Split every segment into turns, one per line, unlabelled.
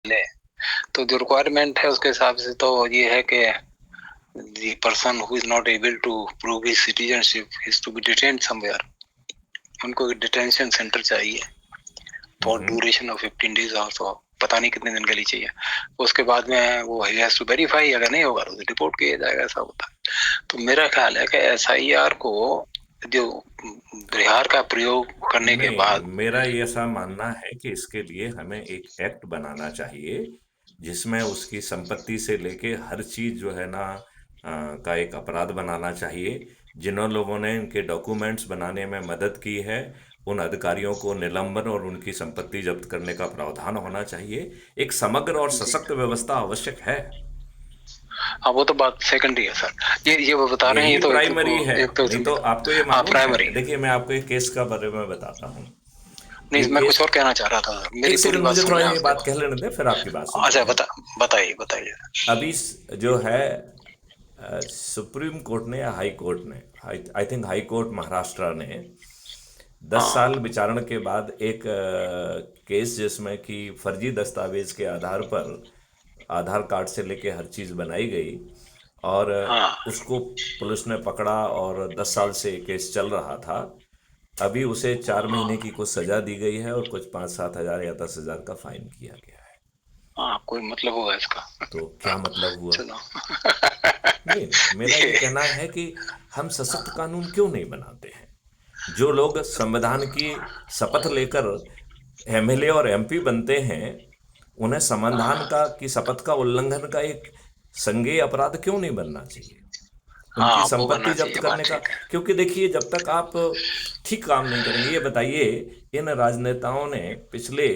ले, तो जो रिक्वायरमेंट है उसके हिसाब से तो ये है कि the person who is not able to prove his citizenship is to be detained somewhere. उनको डिटेंशन सेंटर चाहिए for duration of 15 days also, पता नहीं कितने दिन के लिए चाहिए। उसके बाद में वो he has to verify, अगर नहीं होगा तो रिपोर्ट किया जाएगा, ऐसा होता है। तो मेरा ख्याल है कि SIR को जो बिहार का प्रयोग करने के बाद,
मेरा ये ऐसा मानना है कि इसके लिए हमें एक एक्ट बनाना चाहिए जिसमें उसकी संपत्ति से लेके हर चीज जो है ना का एक अपराध बनाना चाहिए। जिन लोगों ने इनके डॉक्यूमेंट्स बनाने में मदद की है उन अधिकारियों को निलंबन और उनकी संपत्ति जब्त करने का प्रावधान होना चाहिए। एक समग्र और सशक्त व्यवस्था आवश्यक है।
हाँ वो तो बात सेकेंडरी है सर, ये वो बता रहे हैं, ये
यही
तो
प्राइमरी है।
एक तो
नहीं तो आपको ये
हाँ
मालूम
प्राइमरी
है,
है।
देखिए मैं आपको एक केस का बारे में बताता हूँ।
नहीं,
एक
मैं
केस,
कुछ और कहना चाह रहा था, मेरी
एक
पूरी
सेकंड
बात
मुझे
सुन
थोड़ा
लें
ये
उसके
बात
बाद।
कह लेने दें, फिर आपकी बात सुनते
अच्छा
हैं।
बताइए बताइए।
अभी जो है सुप्रीम कोर्ट ने या हाई कोर्ट ने, I think high court Maharashtra ने 10 साल
हाँ
विचारण के बाद एक केस जिसमें कि फर्जी दस्तावेज के आधार पर आधार कार्ड से लेके हर चीज़ बनाई गई और
हाँ
उसको पुलिस ने पकड़ा और 10 साल से ये केस चल रहा था। अभी उसे 4 महीने की कुछ सजा दी गई है और कुछ 5-7 हज़ार या 10 हज़ार का फाइन किया गया है।
हाँ, कोई मतलब होगा इसका?
तो क्या मतलब हुआ?
चलो
नहीं, मेरा ये
ये
कहना है कि हम सशक्त कानून क्यों नहीं बनाते हैं? जो लोग संविधान की शपथ लेकर MLA और MP बनते हैं उन्हें संविधान का की शपथ का उल्लंघन का एक संज्ञेय अपराध क्यों नहीं बनना चाहिए? उनकी
हाँ वो
संपत्ति
बनना
जब्त
चाहिए, बात
करने का।
ठीक है।
क्योंकि देखिए जब तक आप ठीक काम नहीं करेंगे, ये बताइए इन राजनेताओं ने पिछले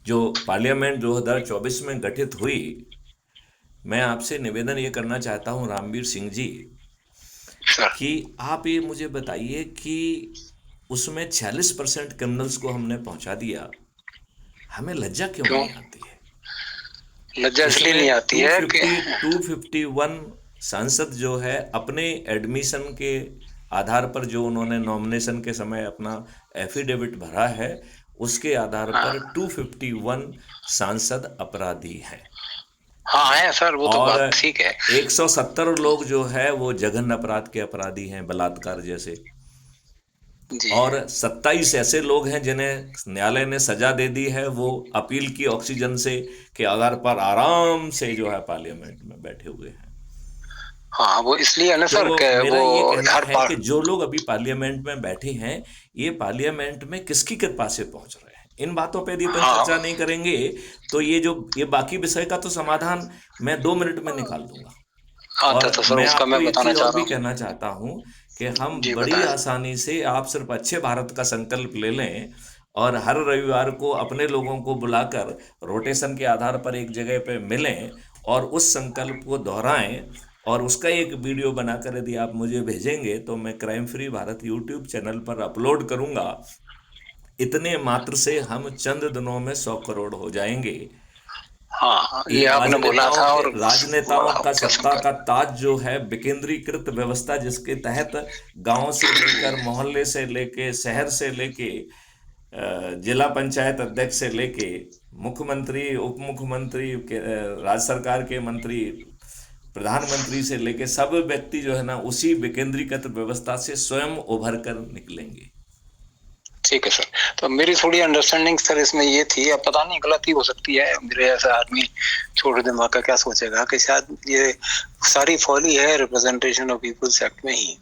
जो पार्लियामेंट 2024 में गठित हुई, मैं आपसे निवेदन ये करना चाहता हूं रामवीर सिंह जी
सर
कि आप ये मुझे बताइए कि उसमें 46% क्रिमिनल्स को हमने पहुंचा दिया, हमें लज्जा क्यों
क्यों
नहीं आती है?
लज्जा इसलिए
इसमें
नहीं आती है कि
251 सांसद जो है अपने एडमिशन के आधार पर जो उन्होंने नॉमिनेशन के समय अपना एफिडेविट भरा है उसके आधार पर
हाँ
251 सांसद अपराधी हैं
हाँ है सर, वो तो
और
बात ठीक है।
170 लोग जो है वो जघन्य अपराध के अपराधी हैं, बलात्कार जैसे।
जी
और 27 ऐसे लोग हैं जिन्हें न्यायालय ने सजा दे दी है, वो अपील की ऑक्सीजन से के आधार पर आराम से जो है पार्लियामेंट में बैठे हुए हैं।
हाँ, वो इसलिए है ना
तो
सर कि
मेरा
वो
ये कहना
हर
है कि जो लोग अभी पार्लियामेंट में बैठे हैं ये पार्लियामेंट में किसकी कृपा से पहुंच रहे हैं? इन बातों पे यदि अपन
हाँ
चर्चा नहीं करेंगे तो ये बाकी विषय का तो समाधान मैं 2 मिनट में निकाल दूंगा।
हाँ
और
तो सर
मैं
उसका
आपको
मैं
एक
बताना
चीज
चाह
और
रहा
भी
हूँ।
कहना चाहता हूं कि हम
जी
बड़ी
बताएं।
आसानी से आप सिर्फ अच्छे भारत का संकल्प ले लें और हर रविवार को अपने लोगों को बुलाकर रोटेशन के आधार पर एक जगह पे मिलें और उस संकल्प को दोहराएं और उसका एक वीडियो बनाकर यदि आप मुझे भेजेंगे तो मैं crime free Bharat YouTube channel पर अपलोड करूंगा। इतने मात्र से हम चंद दिनों में 100 करोड़ हो जाएंगे।
हाँ
ये
ये आपने बोला था और
राजनेताओं
बड़ा
का
उनका
सत्ता का
संकल्प।
ताज जो है विकेंद्रीकृत व्यवस्था जिसके तहत गांव से लेकर मोहल्ले से लेके शहर से लेके जिला पंचायत अध्यक्ष से लेके मुख्यमंत्री उप मुख्यमंत्री राज्य सरकार के मंत्री प्रधानमंत्री से लेके सब व्यक्ति जो है ना उसी विकेंद्रीकृत व्यवस्था से स्वयं उभर कर निकलेंगे।
ठीक है सर, तो मेरी थोड़ी अंडरस्टैंडिंग सर इसमें ये थी, अब पता नहीं गलती हो सकती है, मेरे ऐसा आदमी छोटे दिमाग का क्या सोचेगा कि शायद ये सारी फॉली है रिप्रेजेंटेशन ऑफ पीपल्स एक्ट में ही।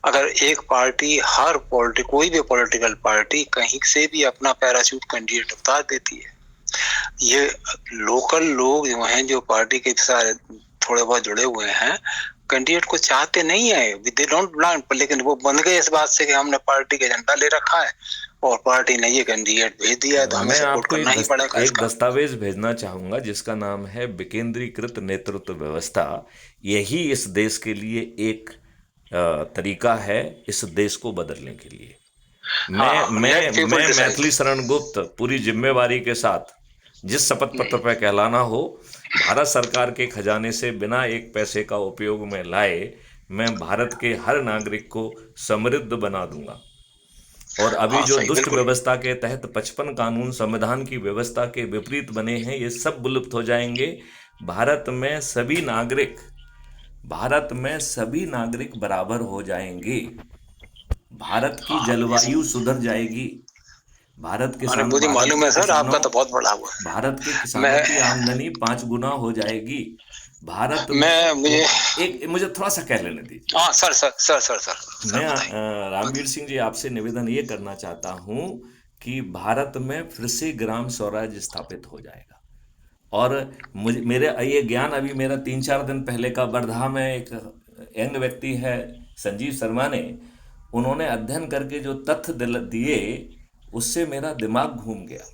अगर एक पार्टी हर कोई भी पॉलिटिकल पार्टी कहीं से भी अपना पैराशूट कैंडिडेट उतार देती है, ये लोकल लोग जो हैं जो पार्टी के सारे थोड़े बहुत जुड़े हुए हैं कैंडिडेट को चाहते नहीं है, दे डोंट बिलोंग, लेकिन वो बन गए इस बात से कि हमने पार्टी का झंडा ले रखा है और पार्टी ने ये कैंडिडेट भेज दिया है तो हमें
मैं
सपोर्ट
आपको
करना ही पड़ेगा
एक
इसका।
दस्तावेज भेजना चाहूंगा जिसका नाम है विकेंद्रीकृत नेतृत्व व्यवस्था। यही इस देश के लिए एक तरीका है इस देश को बदलने के लिए। मैं
हाँ
मैं
लेट पीपल
मैं
डिसाइड।
मैथिली शरण गुप्त पूरी जिम्मेवारी के साथ जिस शपथ पत्र पर कहलाना हो भारत सरकार के खजाने से बिना एक पैसे का उपयोग में लाए मैं भारत के हर नागरिक को समृद्ध बना दूंगा। और अभी
हाँ
जो
सही,
दुष्ट
बिल्कुल।
व्यवस्था के तहत 55 कानून संविधान की व्यवस्था के विपरीत बने हैं, ये सब विलुप्त हो जाएंगे। भारत में सभी नागरिक भारत में सभी नागरिक बराबर हो जाएंगे। भारत की
हाँ
जलवायु सुधर जाएगी। भारत
अरे
किसान
मुझे
भारत
मालूम
के
है सर,
किसानों
आपका तो बहुत बड़ा हुआ
भारत के
है।
किसानों
मैं
की आमदनी 5 गुना हो जाएगी। भारत में
मैं मुझे
एक मुझे थोड़ा सा कह लेने दीजिए।
हाँ सर, सर
मैं
बताइए।
रामवीर सिंह जी आपसे निवेदन ये करना चाहता हूँ कि भारत में फिर से ग्राम स्वराज स्थापित हो जाएगा। और मुझे मेरे ये ज्ञान अभी मेरा 3-4 दिन पहले का वर्धा में एक यंग व्यक्ति है, संजीव शर्मा ने, उन्होंने अध्ययन करके जो तथ्य दिए, उससे मेरा दिमाग घूम गया।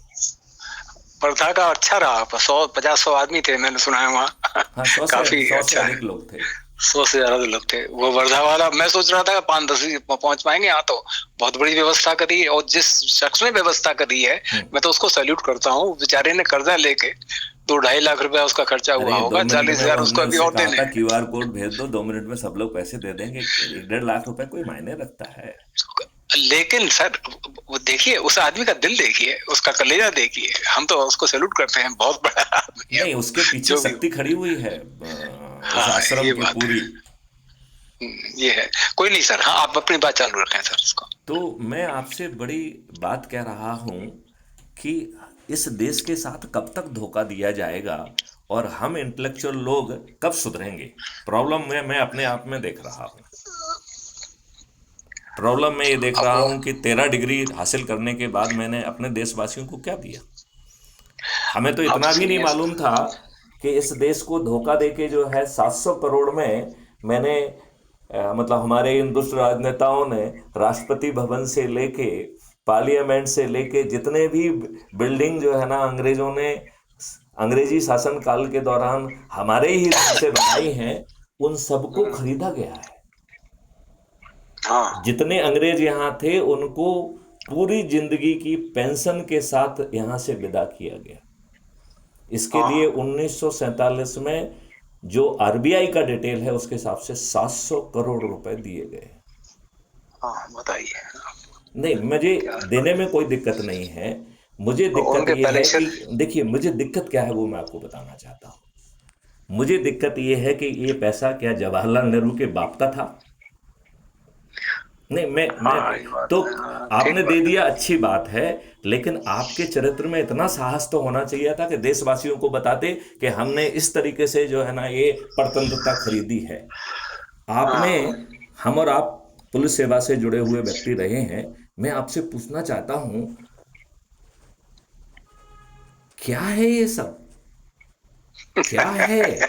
वर्धा का अच्छा रहा, 100-50 आदमी थे, मैंने सुना है वहाँ।
हाँ, 100 से
काफी
100 से
अच्छा है।
अधिक लोग थे।
100 से ज्यादा लोग थे वो वर्धा वाला। मैं सोच रहा था 5-10 ही पहुंच पाएंगे। यहाँ तो बहुत बड़ी व्यवस्था करी है, और जिस शख्स ने व्यवस्था करी है, मैं तो उसको सैल्यूट करता हूँ। बेचारे ने कर्जा लेके 2-2.5 लाख रुपया उसका खर्चा हुआ
अरे दो
होगा,
मिनट
40,000
में
उसको
हमने
अभी
उससे
और
कहा
देने
था
हैं।
QR कोड भेज दो, 2 मिनट में सब लोग पैसे दे देंगे। 1-1.5 लाख रुपए कोई मायने रखता है?
लेकिन सर, वो देखिए, उस आदमी का दिल देखिए, उसका कलेजा देखिए। हम तो उसको सैल्यूट करते हैं, बहुत बड़ा आदमी है
नहीं,
वो,
उसके पीछे
जो भी हो।
शक्ति खड़ी हुई है उस
हाँ
आश्रम
ये
की
बात है।
पूरी।
ये है। कोई नहीं सर, हाँ आप अपनी बात चालू रखें सर इसको।
तो मैं आपसे बड़ी बात कह रहा हूं कि इस देश के साथ कब तक धोखा दिया जाएगा और हम इंटेलेक्चुअल लोग कब सुधरेंगे? प्रॉब्लम मैं अपने आप में देख रहा हूं। प्रॉब्लम मैं ये देख
अब
रहा हूं कि 13 डिग्री हासिल करने के बाद मैंने अपने देशवासियों को क्या दिया। हमें तो
बात
इतना
तो
भी
सही
नहीं
है
मालूम
सर।
था कि इस देश को धोखा देके जो है 700 करोड़ में मैंने मतलब हमारे इन दुष्ट राजनेताओं ने राष्ट्रपति भवन से लेके पार्लियामेंट से लेके जितने भी बिल्डिंग जो है ना अंग्रेजों ने अंग्रेजी शासन काल के दौरान हमारे ही धन से बनाई हैं, उन सबको खरीदा गया है।
हाँ
जितने अंग्रेज यहाँ थे उनको पूरी जिंदगी की पेंशन के साथ यहाँ से विदा किया गया। इसके लिए
हाँ
1947 में जो आरबीआई का डिटेल है उसके हिसाब से 700 करोड़ रुपए दिए गए।
हाँ बताइए।
नहीं, मुझे
क्या
देने में कोई दिक्कत नहीं है। मुझे दिक्कत
उनके
यह है
पैलेस।
कि देखिए, मुझे दिक्कत क्या है वो मैं आपको बताना चाहता हूँ। मुझे दिक्कत यह है कि ये पैसा क्या जवाहरलाल नेहरू के बाप का था? नहीं, मैं
हाँ ये बात
तो
है, हाँ
आपने
ठीक
दे
बात है।
दिया, अच्छी बात है। लेकिन आपके चरित्र में इतना साहस तो होना चाहिए था कि देशवासियों को बताते कि हमने इस तरीके से जो है ना ये परतंत्रता खरीदी है। आपने
हाँ
हम और आप पुलिस सेवा से जुड़े हुए व्यक्ति रहे हैं। मैं आपसे पूछना चाहता हूं, क्या है ये सब? क्या है?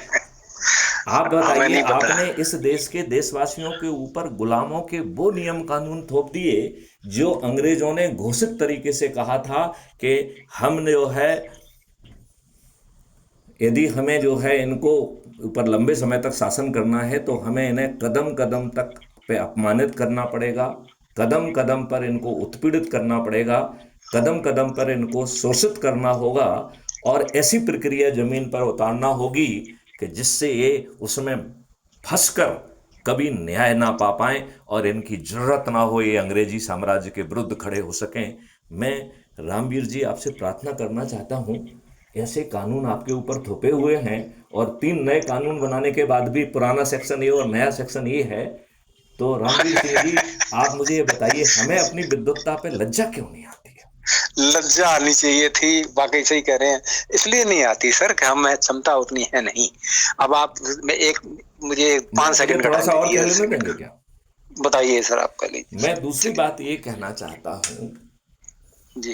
आप
हमें
बताइए,
नहीं पता।
आपने इस देश के देशवासियों के ऊपर गुलामों के वो नियम कानून थोप दिए जो अंग्रेजों ने घोषित तरीके से कहा था कि हम जो है, यदि हमें जो है इनको ऊपर लंबे समय तक शासन करना है तो हमें इन्हें कदम कदम तक पे अपमानित करना पड़ेगा, कदम कदम पर इनको उत्पीड़ित करना पड़ेगा, कदम कदम पर इनको शोषित करना होगा, और ऐसी प्रक्रिया जमीन पर उतारना होगी कि जिससे ये उसमें फंसकर कभी न्याय ना पा पाएं और इनकी जरूरत ना हो, ये अंग्रेजी साम्राज्य के विरुद्ध खड़े हो सकें। मैं रामवीर जी आपसे प्रार्थना करना चाहता हूं, ऐसे कानून आपके ऊपर थोपे हुए हैं और 3 नए कानून बनाने के बाद भी पुराना सेक्शन ये और नया सेक्शन ये है, तो रामवीर सिंह जी आप मुझे ये बताइए, हमें अपनी विद्वत्ता पे लज्जा क्यों नहीं आती है?
लज्जा आनी चाहिए थी, वाकई सही कह रहे हैं। इसलिए नहीं आती सर कि हम में क्षमता उतनी है नहीं। अब आप मैं एक मुझे पांच
मुझे
सेकंड का
थोड़ा
टाइम
सा
दे
और
दीजिए,
कह
10
लेने
सेकंड
देंगे
का।
क्या?
बताइए सर, आप कर लीजिए
मैं
सर,
दूसरी
सेकंड।
बात ये कहना चाहता हूं
जी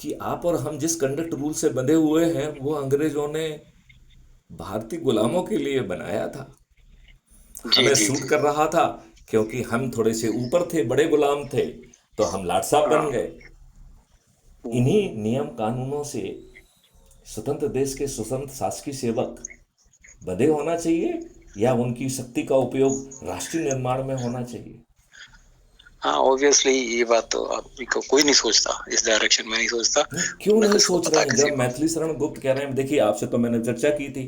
कि आप और हम जिस कंडक्ट रूल से बंधे हुए हैं वो अंग्रेजों ने भारतीय गुलामों के लिए बनाया था।
जी
हमें
जी
सूट
जी।
कर रहा था क्योंकि हम थोड़े से ऊपर थे, बड़े गुलाम थे, तो हम लाट साहब बन
हाँ
गए। इन्हीं नियम कानूनों से स्वतंत्र देश के स्वतंत्र शासकीय सेवक बंधे होना चाहिए या उनकी शक्ति का उपयोग राष्ट्रीय निर्माण में होना चाहिए?
हाँ ऑब्वियसली ये बात तो आप कोई नहीं सोचता, इस डायरेक्शन में नहीं सोचता।
नहीं, क्यों
न
नहीं
किसको
सोच
पता
रहे हैं?
किसी
जब
को।
मैथिली शरण गुप्त कह रहे हैं, देखिए आपसे तो मैंने चर्चा की थी,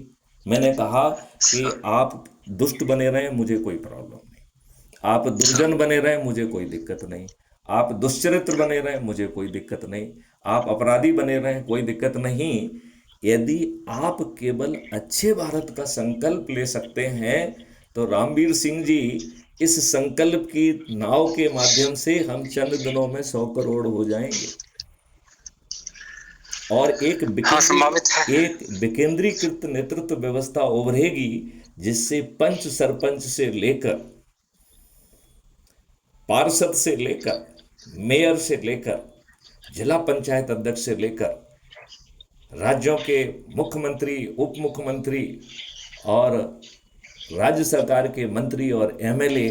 मैंने कहा कि
सर,
आप दुष्ट बने रहें, मुझे कोई प्रॉब्लम नहीं, आप
सर,
दुर्जन बने रहें, मुझे कोई दिक्कत नहीं, आप दुष्चरित्र बने रहें, मुझे कोई दिक्कत नहीं। आप अपराधी बने रहें, कोई दिक्कत नहीं। यदि आप केवल अच्छे भारत का संकल्प ले सकते हैं तो रामवीर सिंह जी, इस संकल्प की नाव के माध्यम से हम चंद दिनों में 100 करोड़ हो जाएंगे। और
हाँ, संभावित है।
एक विकेंद्रीकृत नेतृत्व व्यवस्था उभरेगी, जिससे पंच सरपंच से लेकर, पार्षद से लेकर, मेयर से लेकर, जिला पंचायत अध्यक्ष से लेकर, राज्यों के मुख्यमंत्री, उप मुख्यमंत्री और राज्य सरकार के मंत्री और एमएलए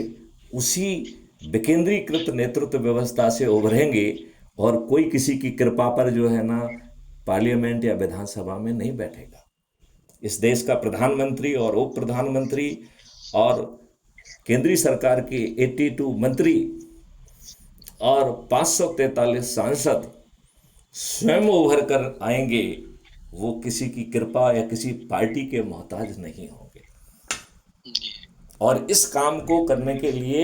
उसी विकेंद्रीकृत नेतृत्व व्यवस्था से उभरेंगे। और कोई किसी की कृपा पर जो है ना पार्लियामेंट या विधानसभा में नहीं बैठेगा। इस देश का प्रधानमंत्री और उप प्रधानमंत्री और केंद्रीय सरकार के 82 मंत्री और 543 सांसद स्वयं उभर कर आएंगे। वो किसी की कृपा या किसी पार्टी के मोहताज नहीं होंगे। और इस काम को करने के लिए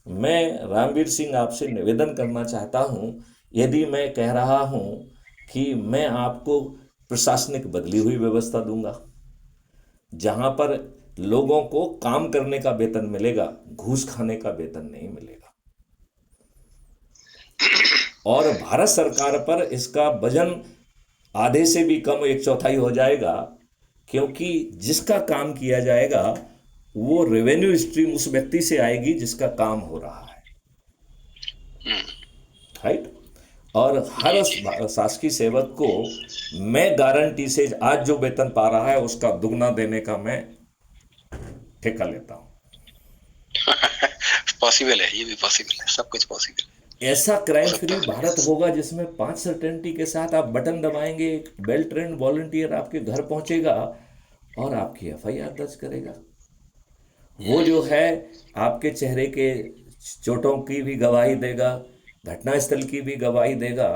मैं रामवीर सिंह आपसे निवेदन करना चाहता हूं, यदि मैं कह रहा हूं कि मैं आपको प्रशासनिक बदली हुई व्यवस्था दूंगा, जहां पर लोगों को काम करने का वेतन मिलेगा, घूस खाने का वेतन नहीं मिलेगा। और भारत सरकार पर इसका वजन आधे से भी कम, 1/4 हो जाएगा, क्योंकि जिसका काम किया जाएगा वो रेवेन्यू स्ट्रीम उस व्यक्ति से आएगी जिसका काम हो रहा है, राइट। और हर शासकीय सेवक को मैं गारंटी से आज जो वेतन पा रहा है उसका दुगना देने का मैं ठेका लेता हूं।
पॉसिबल है, ये भी पॉसिबल है, सब कुछ पॉसिबल है।
ऐसा क्राइम फ्री भारत होगा जिसमें 5 सर्टेनिटी के साथ आप बटन दबाएंगे, एक वेल ट्रेन्ड वॉलंटियर आपके घर पहुंचेगा और आपकी एफआईआर दर्ज करेगा। वो जो है आपके चेहरे के चोटों की भी गवाही देगा, घटनास्थल की भी गवाही देगा।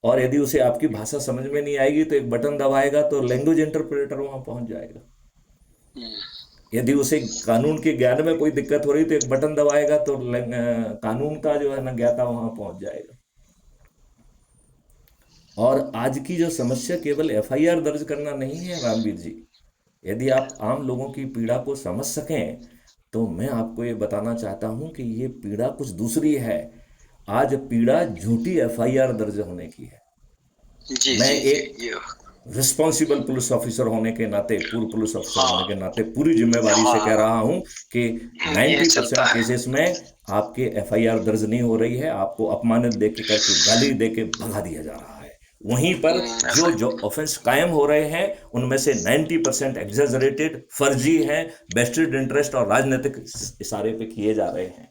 और यदि उसे आपकी भाषा समझ में नहीं आएगी तो एक बटन दबाएगा तो लैंग्वेज इंटरप्रेटर वहां पहुंच जाएगा। यदि उसे कानून के ज्ञान में कोई दिक्कत हो रही तो एक बटन दबाएगा तो कानून का जो है ना ज्ञाता वहां पहुंच जाएगा। और आज की जो समस्या केवल एफआईआर दर्ज करना नहीं है रामवीर जी। यदि आप आम लोगों की पीड़ा को समझ सकें तो मैं आपको ये बताना चाहता हूं कि ये पीड़ा कुछ दूसरी है। आज पीड़ा झूठी एफआईआर दर्ज होने की है।
जी,
मैं
जी,
एक
जी,
रिस्पॉन्सिबल पुलिस ऑफिसर होने के नाते, पूर्व पुलिस ऑफिसर होने के नाते पूरी जिम्मेवारी से कह रहा हूं कि 90% केसेस में आपके एफआईआर दर्ज नहीं हो रही है। आपको अपमानित देके करके, गाली देके भगा दिया जा रहा है। वहीं पर जो ऑफेंस कायम हो रहे हैं उनमें से 90% एग्जैजरेटेड, फर्जी हैं, वेस्टेड इंटरेस्ट और राजनीतिक इशारे पे किए जा रहे हैं।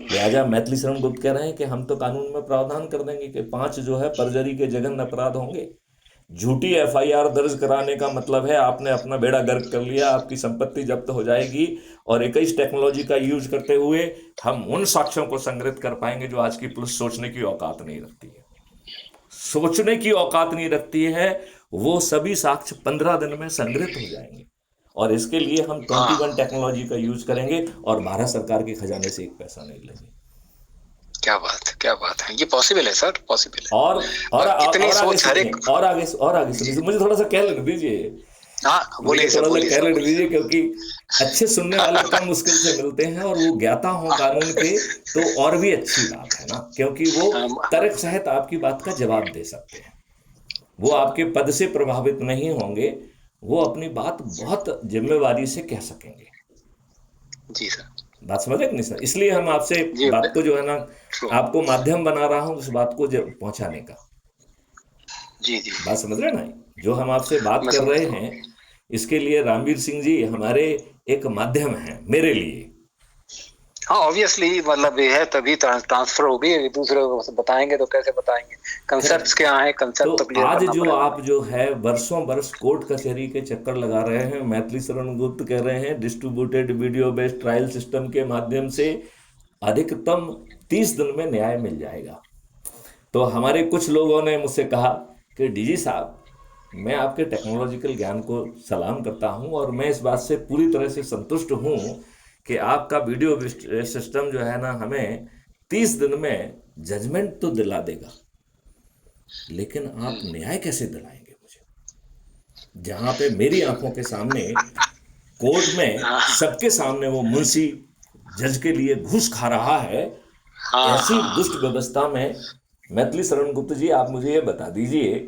लिहाजा मैथिली शरण गुप्त कह रहे हैं कि हम तो कानून में प्रावधान कर देंगे कि 5 जो है परजरी के जघन्य अपराध होंगे। झूठी एफआईआर दर्ज कराने का मतलब है आपने अपना बेड़ा गर्क कर लिया, आपकी संपत्ति जब्त हो जाएगी। और 21 टेक्नोलॉजी का यूज करते हुए हम उन साक्ष्यों को संग्रहित कर पाएंगे जो आज की पुलिस सोचने की औकात नहीं रखती है। सोचने की औकात नहीं रखती है, वो सभी साक्ष्य 15 दिन में संग्रहित हो जाएंगे। और इसके लिए हम 21 टेक्नोलॉजी का यूज करेंगे और भारत सरकार के खजाने से एक पैसा नहीं लेंगे।
क्या बात है, ये पॉसिबल है सर, पॉसिबल है।
और
कितनी सोच हर एक।
और आगे सुनिए, मुझे थोड़ा सा कह लेने दीजिए।
हाँ, बोलिए सर,
थोड़ा सा
बोलिए
कह
सर,
लेने
बोलिए
दीजिए, क्योंकि अच्छे सुनने वाले कम मुश्किल से मिलते हैं और वो ज्ञाता हों कानून के तो और भी अच्छी बात है ना, क्योंकि वो तर्क सहित आपकी बात का जवाब दे सकते हैं। वो आपके पद से प्रभावित नहीं होंगे, वो अपनी बात बहुत जिम्मेवारी से कह सकेंगे।
जी सर,
बात समझ रहे नहीं सर? इसलिए हम आपसे बात को जो है ना, आपको माध्यम बना रहा हूं उस बात को पहुंचाने का।
जी, जी,
बात समझ रहे ना? जो हम आपसे बात कर रहे हैं इसके लिए रामवीर सिंह जी हमारे एक माध्यम हैं मेरे लिए।
हाँ, ऑब्वियसली, मतलब ये है तभी ट्रांसफर होगी। दूसरे को बताएंगे तो कैसे बताएंगे? कंसेप्ट्स क्या है, कंसेप्ट तो क्लियर
आज
करना
जो
पड़ेगा।
आप जो है वर्षों वर्ष कोर्ट कचहरी के चक्कर लगा रहे हैं, मैथिली शरण गुप्त कह रहे हैं distributed video based trial system के माध्यम से अधिकतम 30 दिन में न्याय मिल जाएगा। तो हमारे कुछ लोगों ने मुझसे कहा कि डीजी साहब, मैं आपके टेक्नोलॉजिकल ज्ञान को सलाम करता हूं और मैं इस बात से पूरी तरह से संतुष्ट हूं कि आपका वीडियो सिस्टम जो है ना हमें 30 दिन में जजमेंट तो दिला देगा, लेकिन आप न्याय कैसे दिलाएंगे मुझे, जहां पे मेरी आंखों के सामने कोर्ट में
हाँ
सबके सामने वो मुंशी जज के लिए घूस खा रहा है।
हाँ
ऐसी
हाँ।
दुष्ट व्यवस्था में मैथिली शरण गुप्त जी, आप मुझे ये बता दीजिए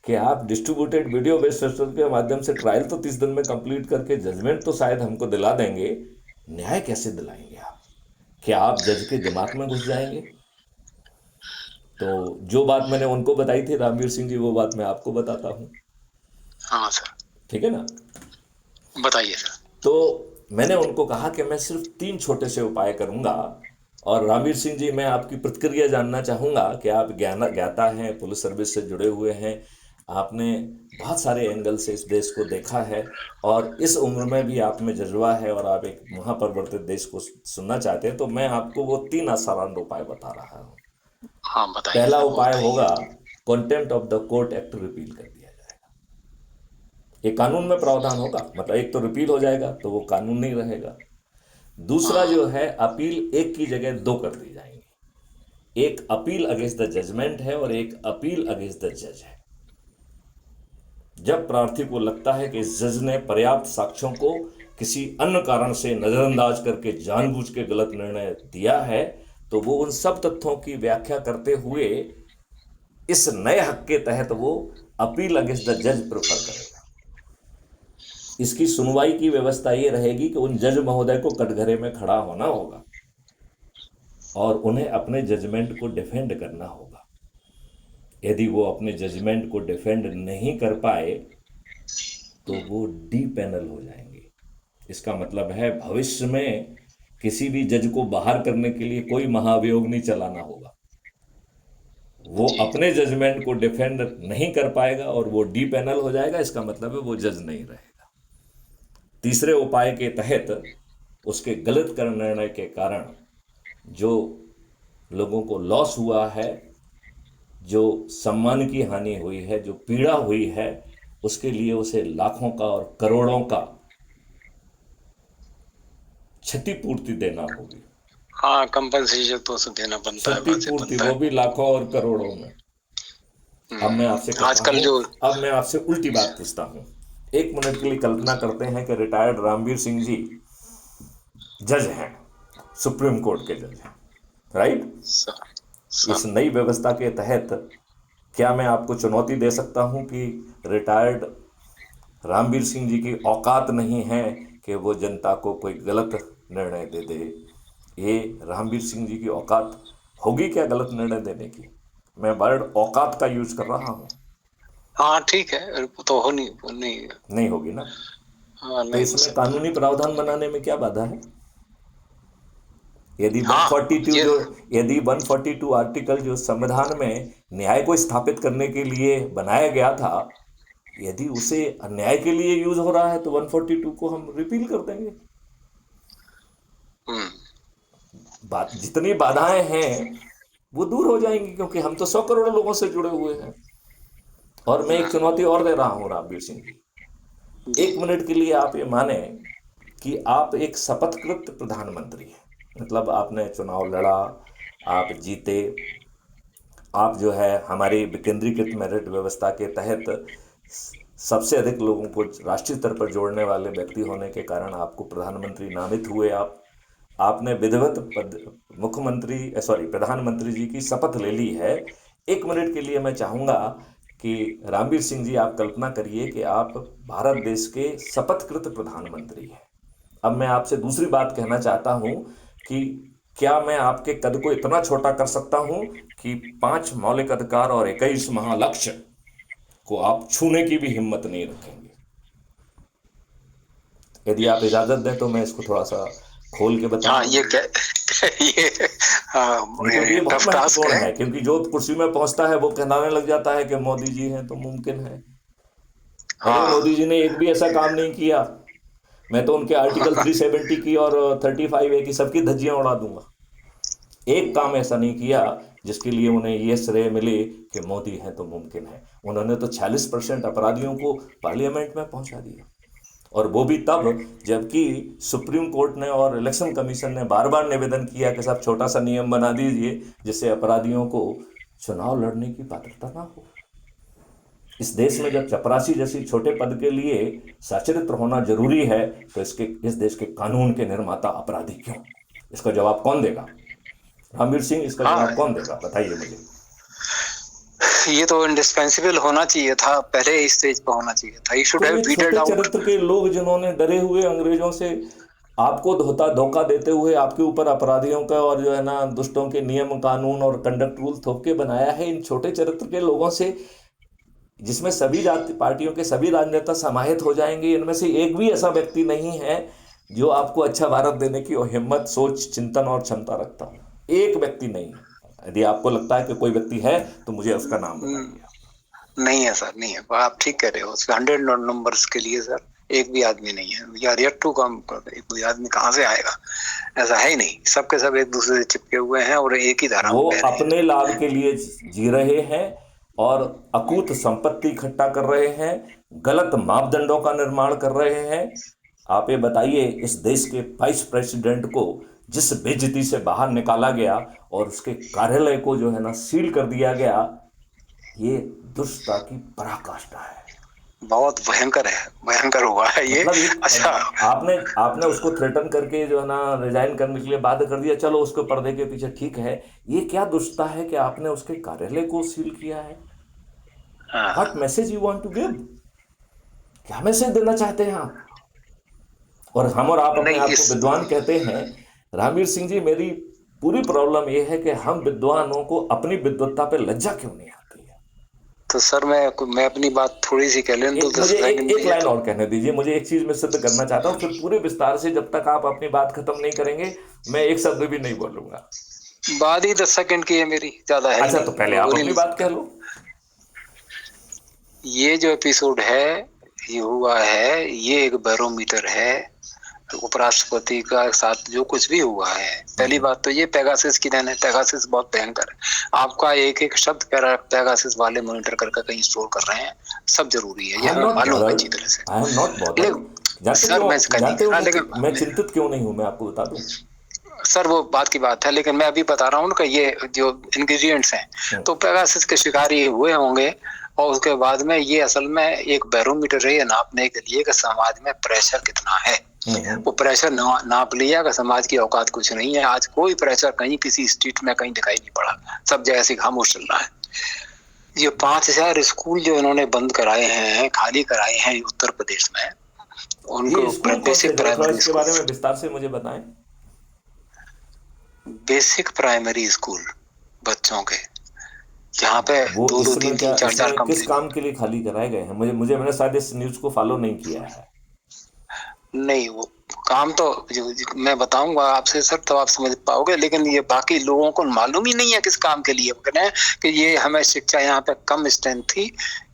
कि आप डिस्ट्रीब्यूटेड वीडियो बेस्ड सिस्टम के माध्यम से ट्रायल तो 30 दिन में कंप्लीट करके जजमेंट तो शायद हमको दिला देंगे, न्याय कैसे दिलाएंगे आप? क्या आप जज के दिमाग में घुस जाएंगे? तो जो बात मैंने उनको बताई थी रामवीर सिंह जी, वो बात मैं आपको बताता हूं।
हाँ सर,
ठीक है ना?
बताइए सर।
तो मैंने उनको कहा कि मैं सिर्फ 3 छोटे से उपाय करूंगा। और रामवीर सिंह जी, मैं आपकी प्रतिक्रिया जानना चाहूंगा कि आप ज्ञाता हैं, पुलिस सर्विस से जुड़े हुए हैं, आपने बहुत सारे एंगल से इस देश को देखा है, और इस उम्र में भी आप में जज्बा है और आप एक महापरिवर्तित देश को सुनना चाहते हैं, तो मैं आपको वो 3 आसान उपाय बता रहा हूँ।
हाँ बताइए
पहला
सर, वो
उपाय
बताइए।
होगा, contempt of the court act repeal कर दिया जाएगा। ये कानून में प्रावधान होगा, मतलब एक तो रिपील हो जाएगा तो वो कानून नहीं रहेगा। दूसरा जो
हाँ
है, अपील एक की जगह 2 कर दी जाएंगी। एक अपील अगेंस्ट द जजमेंट है और एक अपील अगेंस्ट द जज है। जब प्रार्थी को लगता है कि जज ने पर्याप्त साक्ष्यों को किसी अन्य कारण से नजरअंदाज करके जानबूझ के गलत निर्णय दिया है, तो वो उन सब तथ्यों की व्याख्या करते हुए इस नए हक के तहत वो अपील अगेंस्ट द जज प्रेफर करेगा। इसकी सुनवाई की व्यवस्था ये रहेगी कि उन जज महोदय को कटघरे में खड़ा होना होगा और उन्हें अपने जजमेंट को डिफेंड करना होगा। यदि वो अपने जजमेंट को डिफेंड नहीं कर पाए तो वो डी पैनल हो जाएंगे। इसका मतलब है भविष्य में किसी भी जज को बाहर करने के लिए कोई महाभियोग नहीं चलाना होगा। वो
जी।
अपने जजमेंट को डिफेंड नहीं कर पाएगा और वो डी पैनल हो जाएगा। इसका मतलब है वो जज नहीं रहेगा। तीसरे उपाय के तहत उसके गलत कर निर्णय के कारण जो लोगों को लॉस हुआ है, जो सम्मान की हानि हुई है, जो पीड़ा हुई है, उसके लिए उसे लाखों का और करोड़ों का क्षतिपूर्ति देना होगी।
हाँ, कंपनसेशन तो उसे देना बनता है, वैसे
क्षतिपूर्ति,
बनता
वो
है।
भी लाखों और करोड़ों में। अब मैं आपसे कहता
आजकल
हूं,
जो
अब मैं आपसे उल्टी बात पूछता हूं। 1 मिनट के लिए कल्पना करते हैं कि रिटायर्ड रामवीर सिंह जी जज हैं, सुप्रीम कोर्ट के जज हैं, राइट?
सर,
इस
सर
नई व्यवस्था के तहत क्या मैं आपको चुनौती दे सकता हूं कि रिटायर्ड रामवीर सिंह जी की औकात नहीं है कि वो जनता को कोई गलत निर्णय दे दे? ये रामवीर सिंह जी की औकात होगी क्या गलत निर्णय देने की? मैं वर्ड औकात का यूज कर रहा हूं।
हाँ ठीक है, तो हो नहीं।
नहीं होगी ना?
हाँ,
तो
नहीं हो
इसमें
सकता।
कानूनी प्रावधान बनाने में क्या बाधा है? यदि
हाँ
142
ये।
जो यदि 142 आर्टिकल जो संविधान में न्याय को स्थापित करने के लिए बनाया गया था, यदि उसे अन्याय के लिए यूज हो रहा है तो 142 को हम रिपील कर देंगे।
हम्म
बात, जितनी बाधाएं हैं वो दूर हो जाएंगी, क्योंकि हम तो 100 करोड़ लोगों से जुड़े हुए हैं। और मैं एक
हम्म,
चुनौती और दे रहा हूं रामवीर सिंह जी।
जी।
1 मिनट के लिए आप ये माने कि आप एक शपथकृत प्रधानमंत्री हैं, मतलब आपने चुनाव लड़ा, आप जीते, आप जो है हमारी विकेंद्रीकृत मेरिट व्यवस्था के तहत सबसे अधिक लोगों को राष्ट्रीय स्तर पर जोड़ने वाले व्यक्ति होने के कारण आपको प्रधानमंत्री नामित हुए। आपने विधिवत मुख्यमंत्री, सॉरी, प्रधानमंत्री जी की शपथ ले ली है। 1 मिनट के लिए मैं चाहूंगा कि रामवीर सिंह जी, आप कल्पना करिए कि आप भारत देश के शपथकृत प्रधानमंत्री हैं। अब मैं आपसे दूसरी बात कहना चाहता हूं कि क्या मैं आपके कद को इतना छोटा कर सकता हूं कि 5 मौलिक अधिकार और 21 महालक्ष्य को आप छूने की भी हिम्मत नहीं रखेंगे? यदि आप इजाजत दें तो मैं इसको थोड़ा सा खोल के
हाँ
बताऊं।
ये क्या ये
क्योंकि ये बहुत
टफ टास्क
महत्वपूर्ण
है।
है, क्योंकि जो कुर्सी में पहुंचता है वो कहलाने लग जाता है कि मोदी जी हैं तो मुमकिन है। अरे
हाँ
मोदी जी ने एक भी ऐसा काम नहीं किया, मैं तो उनके आर्टिकल 370 की और 35A की सबकी धज्जियां उड़ा दूंगा। एक काम ऐसा नहीं किया जिसके लिए उन्हें ये श्रेय मिले कि मोदी हैं तो मुमकिन है। उन्होंने तो 46% अपराधियों को पार्लियामेंट में पहुंचा दिया। और वो भी तब जबकि सुप्रीम कोर्ट ने और इलेक्शन कमीशन ने बार बार निवेदन किया कि साहब छोटा सा नियम बना दीजिए जिससे अपराधियों को चुनाव लड़ने की पात्रता ना हो। इस देश में जब चपरासी जैसी छोटे पद के लिए सचरित्र होना जरूरी है तो इस देश के कानून के निर्माता अपराधी क्यों? इसका जवाब कौन देगा? रामवीर सिंह, इसका
हाँ,
जवाब कौन देगा, बताइए मुझे।
ये तो इंडिस्पेंसिबल होना चाहिए था, पहले इस स्टेज पर होना चाहिए था। ही शुड
तो
हैव
ये
वीटेड
छोटे
आउट।
चरित्र के लोग जिन्होंने डरे हुए अंग्रेजों से आपको धोखा देते हुए आपके ऊपर अपराधियों का और जो है ना दुष्टों के नियम कानून और कंडक्ट रूल थोप के बनाया है, इन छोटे चरित्र के लोगों से जिसमें सभी जाति पार्टियों के सभी राजनेता समाहित हो जाएंगे, इनमें से एक भी ऐसा व्यक्ति नहीं है जो आपको अच्छा भारत देने की हिम्मत, सोच, चिंतन और क्षमता रखता हो। एक व्यक्ति नहीं है। यदि आपको लगता है कि कोई व्यक्ति है तो मुझे उसका नाम बताइए।
नहीं है सर, नहीं है, आप ठीक कह रहे हो। 100 नंबर्स के लिए सर एक भी आदमी नहीं है। यार येट टू कम, कोई आदमी कहाँ से आएगा? ऐसा है ही नहीं। सबके सब एक दूसरे से चिपके हुए हैं और एक ही धारा
वो
में बह रहे हैं।
अपने लाभ के लिए जी रहे हैं और अकूत संपत्ति इकट्ठा कर रहे हैं, गलत मापदंडों का निर्माण कर रहे हैं। आप ये बताइए, इस देश के वाइस प्रेसिडेंट को जिस बेइज्जती से बाहर निकाला गया और उसके कार्यालय को जो है ना सील कर दिया गया, ये दुष्टता की पराकाष्ठा है।
बहुत भयंकर है, भयंकर हुआ है ये।
मतलब
अच्छा,
आपने आपने उसको थ्रेटन करके जो है ना रिजाइन करने के लिए बाध्य कर दिया, चलो उसको पर्दे के पीछे ठीक है। ये क्या दुष्टता है कि आपने उसके कार्यालय को सील किया है? What message you want to give? क्या मैसेज देना चाहते हैं आप? और हम और आप अपने
नहीं
आप को
इस
विद्वान कहते हैं। रामवीर सिंह जी, मेरी पूरी प्रॉब्लम यह है कि हम विद्वानों को अपनी विद्वत्ता पे लज्जा क्यों नहीं आती है?
तो सर मैं अपनी बात थोड़ी सी कह लें तो
मुझे
10 सेकंड
एक
दीजिए
लाइन
तो।
और कहने दीजिए। मुझे एक चीज में सिद्ध करना चाहता हूँ, फिर पूरे विस्तार से जब तक आप अपनी बात खत्म नहीं करेंगे मैं एक शब्द भी नहीं बोलूंगा।
बात ही 10 सेकंड की है मेरी, ज्यादा है ही
अच्छा,
नहीं,
तो पहले
मैं
आप
बोल ही
अपनी
नहीं
बात कह
सकता।
लो।
ये जो एपिसोड है, ये हुआ है, ये एक बैरोमीटर है उपराष्ट्रपति का साथ जो कुछ भी हुआ है। पहली बात तो ये पेगासिस की देन है। पेगासिस बहुत भयंकर है। आपका एक एक शब्द पेगासिस वाले मॉनिटर करके कहीं स्टोर कर रहे हैं, सब जरूरी है,
आई
ये
एम
हमें
नॉट
मालूम है
बॉदर्ड।
अच्छी तरह से।
I am not bothered.
लेकिन सर मैं
जानते हो
लेकिन
मैं चिंतित क्यों नहीं हूं? मैं आपको बता दूं।
सर वो बात की बात है, लेकिन मैं अभी बता रहा हूँ कि ये जो इंग्रेडिएंट्स हैं तो पेगासस के शिकारी हुए होंगे। और उसके बाद में ये असल में एक बैरोमीटर है, ये नापने के लिए कि समाज में प्रेशर कितना है। वो प्रेशर नाप लिया कि समाज की औकात कुछ नहीं है। आज कोई प्रेशर कहीं किसी स्ट्रीट में कहीं दिखाई नहीं पड़ा, सब जगह से खामोश चल रहा है। ये 5000 स्कूल जो इन्होंने बंद कराए हैं, खाली कराए हैं उत्तर प्रदेश में,
ये
उनको
स्कूल कौन से
बेसिक
थे? थोड़ा
प्राइमरी
इसके
स्कूल,
बारे में विस्तार से मुझे बताएं।
बेसिक प्राइमरी स्कूल बच्चों के, जहाँ पे
वो
दो दो तीन
इसमें
तीन
क्या,
चार चार
इसमें किस
कमरे।
काम के लिए खाली कराए गए हैं? मैंने शायद इस न्यूज को फॉलो नहीं किया है।
नहीं वो काम तो मैं बताऊंगा आपसे सर, तो आप समझ पाओगे। लेकिन ये बाकी लोगों को मालूम ही नहीं है किस काम के लिए करें, कि ये हमें शिक्षा यहाँ पे कम स्ट्रेंथ थी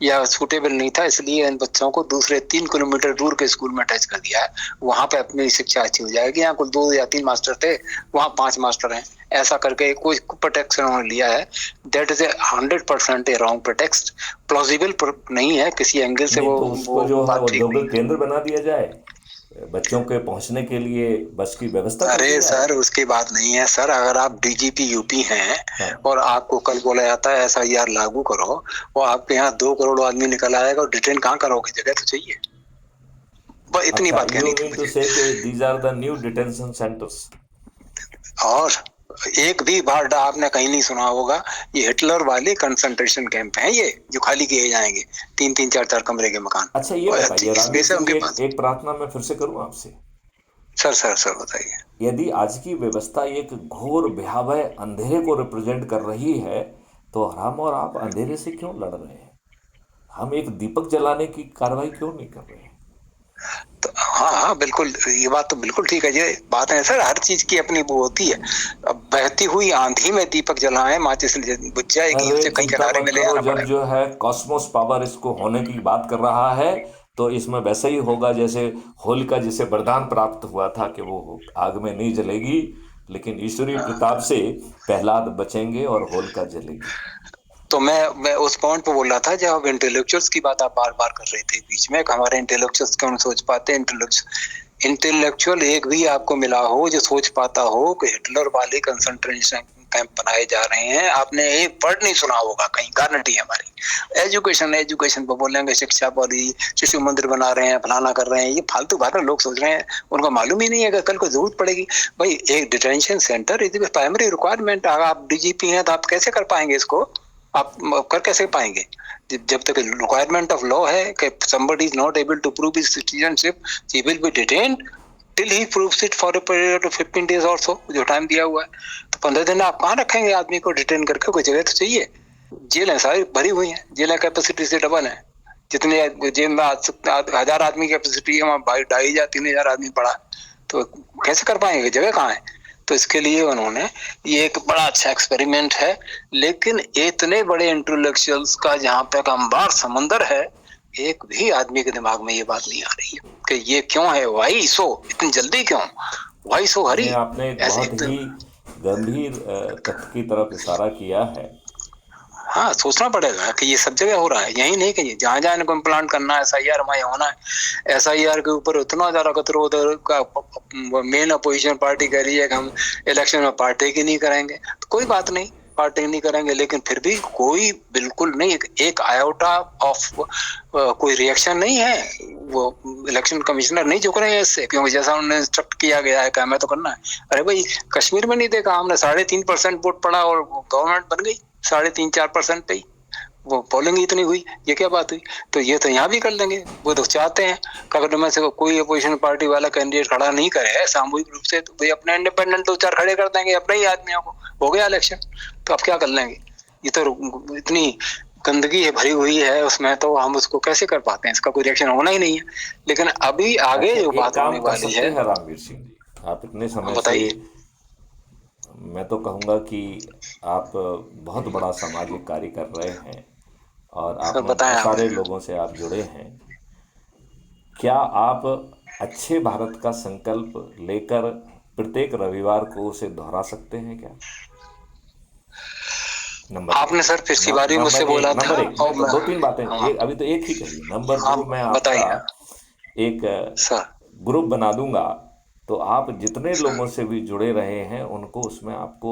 या सूटेबल नहीं था, इसलिए इन बच्चों को दूसरे 3 किलोमीटर दूर के स्कूल में अटैच कर दिया है। वहां पे अपनी शिक्षा अच्छी हो जाएगी। यहाँ कुल 2 या 3 मास्टर थे, वहाँ 5 मास्टर हैं। ऐसा करके कोई प्रोटेक्शन उन्होंने लिया है। दैट इज 100% रॉन्ग प्रोटेक्स्ट, प्लॉजिबल नहीं है किसी एंगल से।
नहीं,
वो
तो उसको
वो
जो है
बात ठीक नहीं
औद्योगिक
है।
केंद्र बना दिया जाए, बच्चों के पहुंचने के लिए बस की व्यवस्था कर दी
अरे
जाए।
सर उसकी बात नहीं है सर। अगर आप डीजीपी यूपी हैं
हाँ।
और आपको कल बोला जाता है एसआईआर लागू करो, और आपके यहाँ 2 करोड़ आदमी निकल आएगा, और डिटेन कहाँ करोगे? जगह तो चाहिए। बस इतनी
अच्छा,
बात
यू
कहनी थी
मीन टू
मुझे।
से कि these are the new detention centres.
और एक भी बार आपने कहीं नहीं सुना होगा, ये हिटलर वाले कंसंट्रेशन कैंप हैं ये, जो खाली किए जाएंगे, 3-3 4-4 कमरे के मकान।
अच्छा, ये
और
बताइए रामवीर
स्पेस है
सिंह जी,
उनके पास।
एक प्रार्थना मैं फिर से करूं आपसे।
सर बताइए।
यदि आज की व्यवस्था एक घोर भयावह अंधेरे को रिप्रेजेंट कर रही है, तो हम और आप अंधेरे से क्यों लड़ रहे हैं? हम एक दीपक जलाने की कार्रवाई क्यों नहीं कर रहे हैं?
तो हाँ बिल्कुल, ये बात तो बिल्कुल ठीक है। ये बात है सर, हर चीज की अपनी वो होती है। अब बहती हुई आंधी में दीपक जलाएं, माचिस बुझ जाएगी,
अरे
उसे कहीं
चिंता
किनारे
मत
में ले
करो,
आना
जब
पड़ेगा।
जो है कॉस्मोस पावर इसको होने की बात कर रहा है तो इसमें वैसा ही होगा जैसे होलिका जिसे वरदान प्राप्त हुआ था कि वो आग में नहीं जलेगी, लेकिन ईश्वरीय प्रताप से प्रहलाद बचेंगे और होलिका जलेगी।
तो मैं उस पॉइंट पे बोल रहा था जब इंटेलेक्चुअल्स की बात आप बार बार कर रहे थे बीच में, हमारे इंटेलेक्चुअल्स क्यों नहीं सोच पाते। इंटेलेक्चुअल एक भी आपको मिला हो जो सोच पाता हो कि हिटलर वाले कंसंट्रेशन कैंप बनाए जा रहे हैं? आपने एक वर्ड नहीं सुना होगा कहीं, गारंटी है हमारी। एजुकेशन पर बोलेंगे, शिक्षा पर, शिशु मंदिर बना रहे हैं, फलाना कर रहे हैं, ये फालतू बातें लोग सोच रहे हैं, उनको मालूम ही नहीं है कि कल को जरूरत पड़ेगी। भाई एक detention centre is primary requirement. आप डीजीपी हैं तो आप कैसे कर पाएंगे इसको? आप कर कैसे पाएंगे जब तक रिक्वायरमेंट ऑफ लॉ है कि somebody is not able to prove his citizenship, he will be detained till he proves it for a period of 15 days or so, जो टाइम दिया हुआ है। तो 15 दिन आप कहाँ रखेंगे आदमी को डिटेन करके? कोई जगह तो चाहिए। जेलें सारी भरी हुई हैं, जेलें कैपेसिटी से डबल है। जितने जेल में 1000 आदमी कैपेसिटी है, वहाँ 2500-3000 आदमी पड़ा, तो कैसे कर पाएंगे? जगह कहाँ है? तो इसके लिए उन्होंने ये एक बड़ा अच्छा एक्सपेरिमेंट है। लेकिन इतने बड़े इंटेलेक्चुअल्स का जहाँ पे अंबार समंदर है, एक भी आदमी के दिमाग में ये बात नहीं आ रही है कि ये क्यों है, वाई सो, इतनी जल्दी क्यों, वाई सो हरी।
आपने एक बहुत ही गंभीर तथ्य की तरफ इशारा किया है।
हाँ, सोचना पड़ेगा कि ये सब जगह हो रहा है, यही नहीं कि जहाँ जहाँ इनको इम्प्लांट करना है, SIR हमारे होना है। SIR के ऊपर उतना ज्यादा गतिरोध का मेन अपोजिशन पार्टी कह रही है कि हम इलेक्शन में पार्टी की नहीं करेंगे, तो कोई बात नहीं, पार्टी नहीं करेंगे, लेकिन फिर भी कोई बिल्कुल नहीं, एक आयोटा ऑफ कोई रिएक्शन नहीं है। वो इलेक्शन कमिश्नर नहीं झुक रहे हैं इससे, क्योंकि जैसा उन्होंने इंस्ट्रक्ट किया गया है कि हमें तो करना है। अरे भाई, कश्मीर में नहीं देखा हमने, 3.5% वोट पड़ा और गवर्नमेंट बन गई 3.5-4% पे ही, वो पोलिंग इतनी हुई, ये क्या बात हुई? तो ये तो यहाँ भी कर लेंगे। वो तो चाहते हैं कि अगर में से कोई अपोजिशन पार्टी वाला कैंडिडेट खड़ा नहीं करे सामूहिक रूप से, तो भाई अपने इंडिपेंडेंट 2-4 खड़े कर देंगे, अपने ही आदमियों को, हो गया इलेक्शन। तो अब क्या कर लेंगे? ये तो इतनी गंदगी है, भरी हुई है उसमें, तो हम उसको कैसे कर पाते हैं? इसका कोई रिएक्शन होना ही नहीं है। लेकिन अभी आगे जो बात होने वाली है,
रामवीर सिंह जी, आप इतने समय
बताइए।
से, मैं तो कहूँगा कि आप बहुत बड़ा सामाजिक कार्य कर रहे हैं और आप में बहुत सारे लोगों से आप जुड़े हैं। क्या आप अच्छे भारत का संकल्प लेकर प्रत्येक रविवार को उसे दोहरा सकते हैं क्या?
आपने सर पिछली बार भी मुझसे बोला था,
और 2-3 बातें, अभी तो एक ही कहिए। नंबर 2, मैं आपका एक ग्रुप बना दूंगा, तो आप जितने लोगों से भी जुड़े रहे हैं उनको उसमें आपको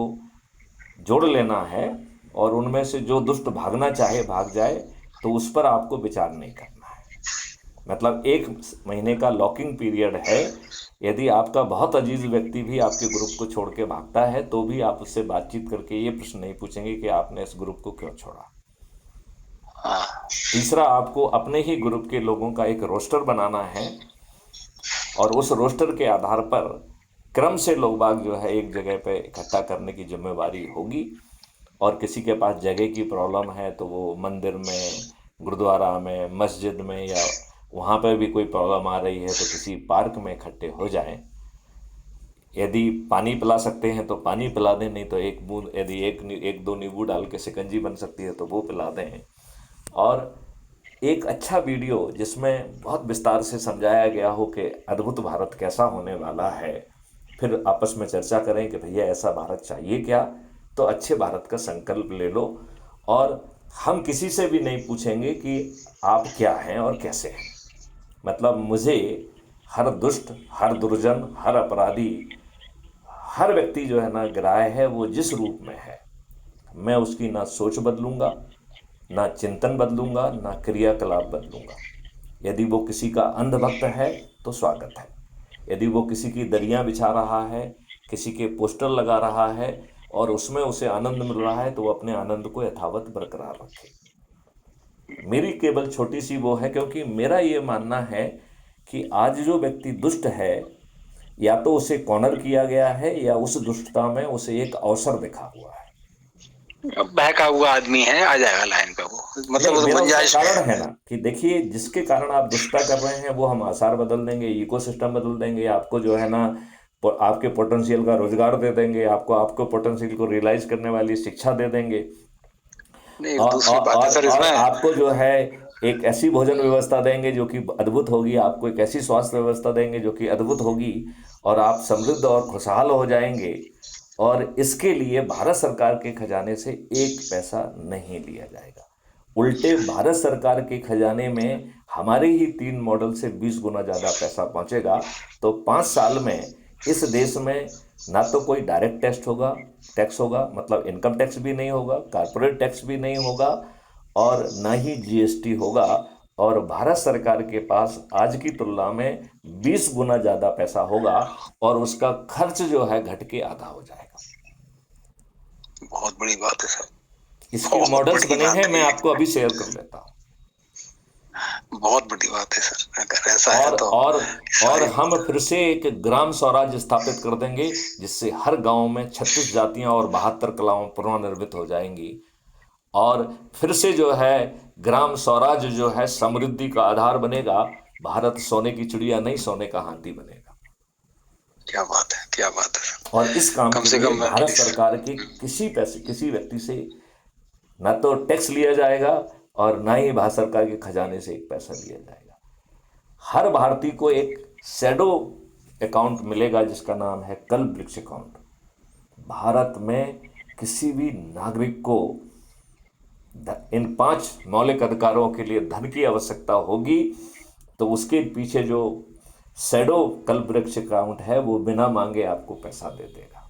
जोड़ लेना है, और उनमें से जो दुष्ट भागना चाहे भाग जाए, तो उस पर आपको विचार नहीं करना है। मतलब 1 महीने का लॉकिंग पीरियड है। यदि आपका बहुत अजीज व्यक्ति भी आपके ग्रुप को छोड़ के भागता है, तो भी आप उससे बातचीत करके ये प्रश्न नहीं पूछेंगे कि आपने इस ग्रुप को क्यों छोड़ा। तीसरा, आपको अपने ही ग्रुप के लोगों का एक रोस्टर बनाना है, और उस रोस्टर के आधार पर क्रम से लोग बाग जो है एक जगह पे इकट्ठा करने की जिम्मेवारी होगी। और किसी के पास जगह की प्रॉब्लम है तो वो मंदिर में, गुरुद्वारा में, मस्जिद में, या वहाँ पर भी कोई प्रॉब्लम आ रही है तो किसी पार्क में इकट्ठे हो जाएं। यदि पानी पिला सकते हैं तो पानी पिला दें, नहीं तो एक बूंद, यदि 1-2 नींबू डाल के शिकंजी बन सकती है तो वो पिला दें। और एक अच्छा वीडियो जिसमें बहुत विस्तार से समझाया गया हो कि अद्भुत भारत कैसा होने वाला है, फिर आपस में चर्चा करें कि भैया ऐसा भारत चाहिए क्या, तो अच्छे भारत का संकल्प ले लो। और हम किसी से भी नहीं पूछेंगे कि आप क्या हैं और कैसे हैं। मतलब मुझे हर दुष्ट, हर दुर्जन, हर अपराधी, हर व्यक्ति जो है ना ग्राह्य है, वो जिस रूप में है, मैं उसकी ना सोच बदलूंगा, ना चिंतन बदलूंगा, ना क्रियाकलाप बदलूंगा। यदि वो किसी का अंधभक्त है तो स्वागत है, यदि वो किसी की दरियां बिछा रहा है, किसी के पोस्टर लगा रहा है और उसमें उसे आनंद मिल रहा है, तो वो अपने आनंद को यथावत बरकरार रखे। मेरी केवल छोटी सी वो है, क्योंकि मेरा ये मानना है कि आज जो व्यक्ति दुष्ट है, या तो उसे कॉर्नर किया गया है, या उस दुष्टता में उसे एक अवसर दिखा हुआ है।
बहका हुआ आदमी है, आ जाएगा लाइन पे वो। मतलब वो
कारण है ना कि देखिए, जिसके कारण आप दुष्टता कर रहे हैं वो हम आसार बदल देंगे, इकोसिस्टम बदल देंगे, आपको जो है ना आपके पोटेंशियल का रोजगार दे देंगे, आपको पोटेंशियल को रियलाइज करने वाली शिक्षा दे देंगे। और आपको जो है एक ऐसी भोजन व्यवस्था देंगे जो कि अद्भुत होगी, आपको एक ऐसी स्वास्थ्य व्यवस्था देंगे जो कि अद्भुत होगी, और आप समृद्ध और खुशहाल हो जाएंगे। और इसके लिए भारत सरकार के खजाने से एक पैसा नहीं लिया जाएगा। उल्टे भारत सरकार के खजाने में हमारे ही 3 मॉडल से 20 गुना ज़्यादा पैसा पहुंचेगा। तो 5 साल में इस देश में ना तो कोई डायरेक्ट टैक्स होगा, मतलब इनकम टैक्स भी नहीं होगा, कारपोरेट टैक्स भी नहीं होगा, और ना ही जीएसटी होगा। और भारत सरकार के पास आज की तुलना में 20 गुना ज़्यादा पैसा होगा, और उसका खर्च जो है घट के आधा हो जाएगा।
बहुत बड़ी बात है सर,
इसके
बहुत
मॉडल्स
बड़ी
बने
बात
हैं, मैं
है,
आपको अभी शेयर कर लेता हूँ।
बहुत बड़ी बात है सर, अगर ऐसा है
और
तो
और और
सारी
हम फिर से एक ग्राम स्वराज स्थापित कर देंगे, जिससे हर गांव में 36 जातियां और 72 कलाओं पुनर्निर्मित हो जाएंगी। और फिर से जो है ग्राम स्वराज जो है समृद्धि का आधार बनेगा। भारत सोने की चिड़िया नहीं, सोने का हाथी बनेगा।
क्या बात है, क्या बात है सर।
और इस काम
कम
के
से
लिए
कम
भारत
एटलीस्ट
सरकार के किसी पैसे, किसी व्यक्ति से ना तो टैक्स लिया जाएगा, और ना ही भारत सरकार के खजाने से एक पैसा लिया जाएगा। हर भारतीय को एक शैडो अकाउंट मिलेगा, जिसका नाम है कल्प वृक्ष अकाउंट। भारत में किसी भी नागरिक को इन 5 मौलिक अधिकारों के लिए धन की आवश्यकता होगी, तो उसके पीछे जो शैडो कल्प वृक्ष अकाउंट है, वो बिना मांगे आपको पैसा दे देगा।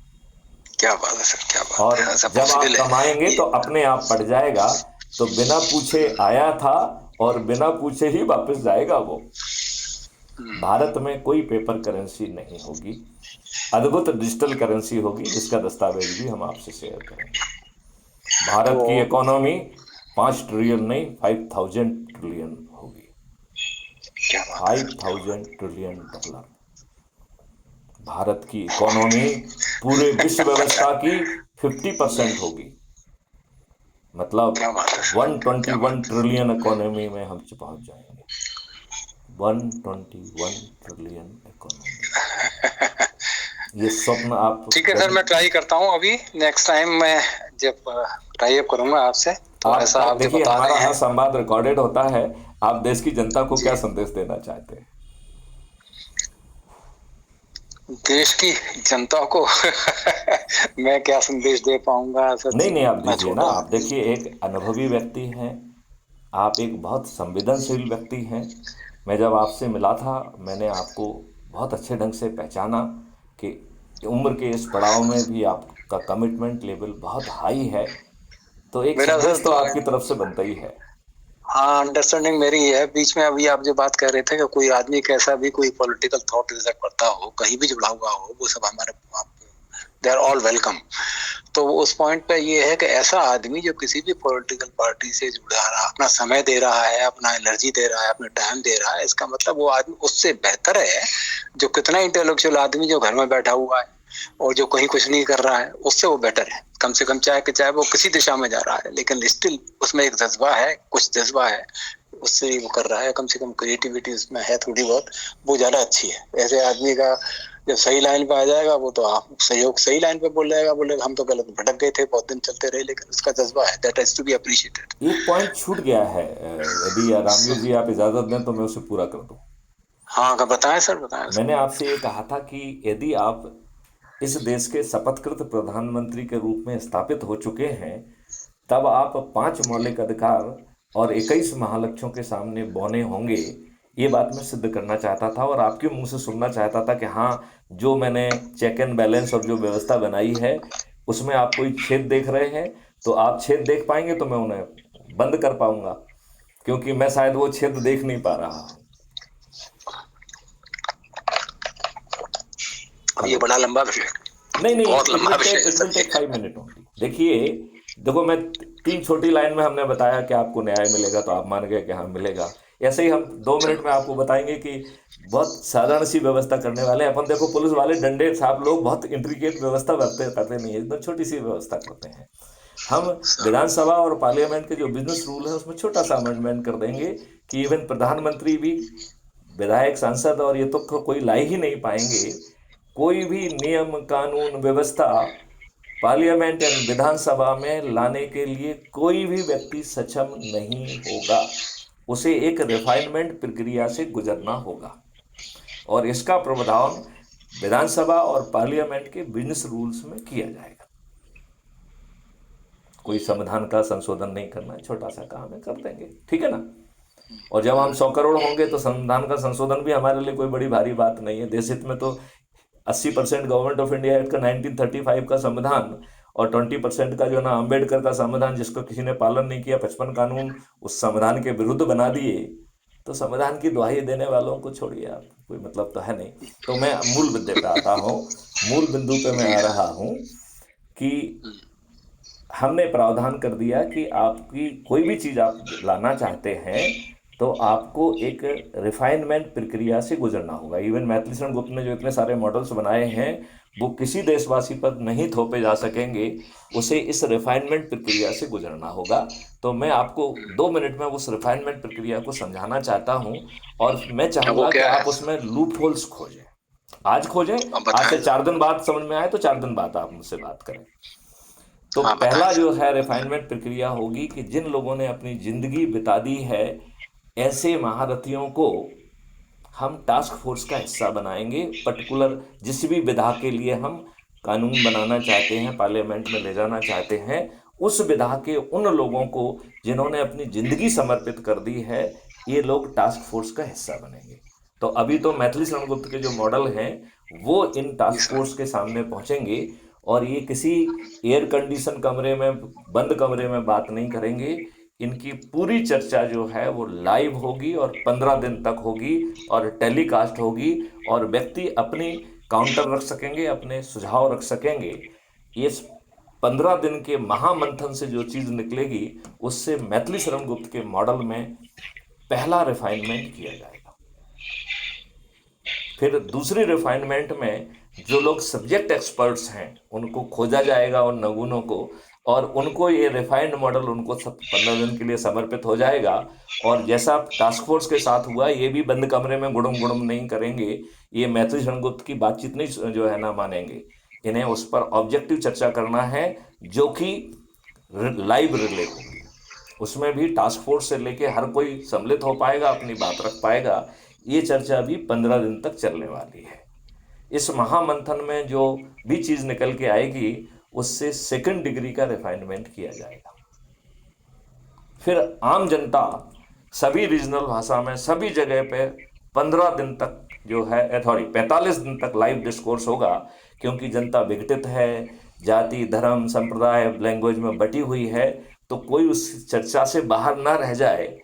क्या बात है सर, क्या बात
और
है, ऐसा
जब आप
पॉसिबल है
कमाएंगे
ये।
तो अपने आप पड़ जाएगा। तो बिना पूछे आया था, और बिना पूछे ही वापस जाएगा वो। भारत में कोई पेपर करेंसी नहीं होगी, अद्भुत डिजिटल करेंसी होगी, जिसका दस्तावेज भी हम आपसे शेयर करेंगे। भारत की
तो
इकोनॉमी 5 ट्रिलियन नहीं, 5000 ट्रिलियन होगी।
क्या बात है सर, क्या बात
5000 ट्रिलियन डॉलर भारत की इकोनॉमी पूरे विश्व व्यवस्था की 50% होगी। मतलब
क्या बात है सर, क्या
121
बात
ट्रिलियन इकोनॉमी में हम पहुंच जाएंगे। 121 ट्रिलियन इकोनॉमी,
है।
ये स्वप्न आप
ठीक है सर,
जब
मैं ट्राई करता हूँ अभी। नेक्स्ट टाइम मैं जब टाई अप करूंगा आपसे, तो ऐसा
आपका,
आप जो
देखिए
बता
हमारा
रहे
हर
हैं।
संवाद रिकॉर्डेड होता है। आप देश की जनता को
जी,
क्या संदेश देना चाहते हैं?
देश की जनता को मैं क्या संदेश दे पाऊंगा सच,
नहीं नहीं, आप
मैं
दीजिए ना।
छोटा
आप
आदमी।
देखिए, एक अनुभवी व्यक्ति हैं, आप एक बहुत संवेदनशील व्यक्ति हैं। मैं जब आपसे मिला था, मैंने आपको बहुत अच्छे ढंग से पहचाना कि उम्र के इस पड़ाव में भी आपका कमिटमेंट लेवल बहुत हाई है। तो एक
मेरा
संदेश तो
सर,
आपकी तरफ से बनता ही है।
हाँ, अंडरस्टैंडिंग मेरी ये है। बीच में अभी आप जो बात कर रहे थे कि कोई आदमी कैसा भी कोई पॉलिटिकल थॉट रिजेक्ट करता हो, कहीं भी जुड़ा हुआ हो, वो सब हमारे, दे आर ऑल वेलकम। तो उस पॉइंट पे ये है कि ऐसा आदमी जो किसी भी पॉलिटिकल पार्टी से जुड़ा रहा, अपना समय दे रहा है, अपना एनर्जी दे रहा है, अपना टाइम दे रहा है, इसका मतलब वो आदमी उससे बेहतर है जो कितना इंटेलेक्चुअल आदमी जो घर में बैठा हुआ है और जो कहीं कुछ नहीं कर रहा है, उससे वो बेटर है। कम से कम चाहे वो किसी दिशा में जा रहा है, लेकिन स्टिल उसमें एक जज्बा है, कुछ जज्बा है, उससे वो कर रहा है। कम से कम क्रिएटिविटी उसमें है थोड़ी बहुत, वो ज्यादा अच्छी है। ऐसे आदमी का जब सही लाइन पे आ जाएगा, वो तो आप सहयोग सही लाइन पे बोल जाएगा, बोलेगा हम तो गलत भटक गए थे, बहुत दिन चलते रहे, लेकिन उसका जज्बा है, that has to be appreciated.
एक पॉइंट छूट गया है, यदि रामवीर जी आप इजाज़त दें तो मैं उसे पूरा कर दूं।
हाँ, बताएं सर, बताएं सर।
मैंने आपसे ये कहा था कि यदि आप इस देश के शपथकृत प्रधानमंत्री के रूप में स्थापित हो चुके हैं, तब आप 5 मौलिक अधिकार और 21 महालक्ष्यों के सामने बौने होंगे। ये बात मैं सिद्ध करना चाहता था, और आपके मुंह से सुनना चाहता था कि हाँ, जो मैंने चेक एंड बैलेंस और जो व्यवस्था बनाई है, उसमें आप कोई छेद देख रहे हैं, तो आप छेद देख पाएंगे तो मैं उन्हें बंद कर पाऊंगा, क्योंकि मैं शायद वो छेद देख नहीं पा रहा हूँ।
अब ये
हेलो।
बड़ा लंबा विषय,
नहीं नहीं,
बहुत
इट
लंबा
विल
विषय
टेक
है
इट विल
सर ये।
Take 5 minute only. देखिए, देखो, मैं 3 छोटी लाइन में हमने बताया कि आपको न्याय मिलेगा, तो आप मान गए कि हाँ मिलेगा। ऐसे ही हम 2 मिनट में
चलो,
आपको बताएंगे कि बहुत साधारण सी व्यवस्था करने वाले हैं अपन। देखो, पुलिस वाले डंडे साहब लोग बहुत इंट्रिकेट व्यवस्था करते करते नहीं है, एकदम छोटी सी व्यवस्था करते हैं। हम
सर,
विधानसभा और पार्लियामेंट के जो बिजनेस रूल है, उसमें छोटा सा अमेंडमेंट कर देंगे कि इवन प्रधानमंत्री भी विधायक, सांसद और ये तो कोई ला ही नहीं पाएंगे। कोई भी नियम, कानून, व्यवस्था पार्लियामेंट एंड विधानसभा में लाने के लिए कोई भी व्यक्ति सक्षम नहीं होगा। उसे एक रिफाइनमेंट प्रक्रिया से गुजरना होगा, और इसका प्रावधान विधानसभा और पार्लियामेंट के बिजनेस रूल्स में किया जाएगा। कोई संविधान का संशोधन नहीं करना है, छोटा सा काम है, कर देंगे, ठीक है ना। और जब हम 100 करोड़ होंगे तो संविधान का संशोधन भी हमारे लिए कोई बड़ी भारी बात नहीं है। देश हित में तो 80% गवर्नमेंट ऑफ इंडिया एक्ट का 1935 का संविधान और 20% का जो ना अम्बेडकर का संविधान, जिसको किसी ने पालन नहीं किया, 55 कानून उस संविधान के विरुद्ध बना दिए, तो संविधान की दुहाई देने वालों को छोड़िए आप, कोई मतलब तो है नहीं। तो मैं मूल मुद्दे पे आता हूँ, मूल बिंदु पे मैं
जी
आ
सर।
रहा हूँ कि हमने प्रावधान कर दिया कि आपकी कोई भी चीज़ आप लाना चाहते हैं तो आपको एक रिफाइनमेंट प्रक्रिया से गुजरना होगा। इवन मैथिली शरण गुप्त ने जो इतने सारे मॉडल्स बनाए हैं वो किसी देशवासी पर नहीं थोपे जा सकेंगे, उसे इस रिफाइनमेंट प्रक्रिया से गुजरना होगा। तो मैं आपको 2 मिनट में उस रिफाइनमेंट प्रक्रिया को समझाना चाहता हूं, और मैं
वो
चाहूंगा कि
क्या है?
आप उसमें लूप होल्स खोजें, आज खोजें।
आप
आज
बताएं
से
जरा।
4 दिन बाद समझ में आए तो 4 दिन बाद आप मुझसे बात करें। तो
हाँ बताएं
पहला
सर।
जो है रिफाइनमेंट प्रक्रिया होगी कि जिन लोगों ने अपनी जिंदगी बिता दी है, ऐसे महारथियों को हम टास्क फोर्स का हिस्सा बनाएंगे। पर्टिकुलर जिस भी विधा के लिए हम कानून बनाना चाहते हैं, पार्लियामेंट में ले जाना चाहते हैं, उस विधा के उन लोगों को जिन्होंने अपनी जिंदगी समर्पित कर दी है, ये लोग टास्क फोर्स का हिस्सा बनेंगे। तो अभी तो मैथिली शरण गुप्त के जो मॉडल हैं वो इन
जी
टास्क
सर।
फोर्स के सामने पहुंचेंगे, और ये किसी एयर कंडीशन कमरे में, बंद कमरे में बात नहीं करेंगे। इनकी पूरी चर्चा जो है वो लाइव होगी और 15 दिन तक होगी और टेलीकास्ट होगी, और व्यक्ति अपनी काउंटर रख सकेंगे, अपने सुझाव रख सकेंगे। इस 15 दिन के महामंथन से जो चीज निकलेगी उससे मैथिली शरण गुप्त के मॉडल में पहला रिफाइनमेंट किया जाएगा। फिर दूसरी रिफाइनमेंट में जो लोग सब्जेक्ट एक्सपर्ट्स हैं उनको खोजा जाएगा, उन नगुनों को, और उनको ये रिफाइंड मॉडल उनको सब 15 दिन के लिए समर्पित हो जाएगा। और जैसा टास्क फोर्स के साथ हुआ, ये भी बंद कमरे में गुड़म गुड़म नहीं करेंगे, ये मैथिली शरण गुप्त की बातचीत नहीं जो है ना मानेंगे। इन्हें उस पर ऑब्जेक्टिव चर्चा करना है जो कि लाइव रिले होगी। उसमें भी टास्क फोर्स से लेके हर कोई सम्मिलित हो पाएगा, अपनी बात रख पाएगा। ये चर्चा भी 15 दिन तक चलने वाली है। इस महामंथन में जो भी चीज निकल के आएगी उससे सेकंड डिग्री का रिफाइनमेंट किया जाएगा। फिर आम जनता सभी रीजनल भाषा में सभी जगह पे 15 दिन तक जो है, सॉरी 45 दिन तक लाइव डिस्कोर्स होगा, क्योंकि जनता विघटित है, जाति धर्म संप्रदाय लैंग्वेज में बटी हुई है, तो कोई उस चर्चा से बाहर ना रह जाए,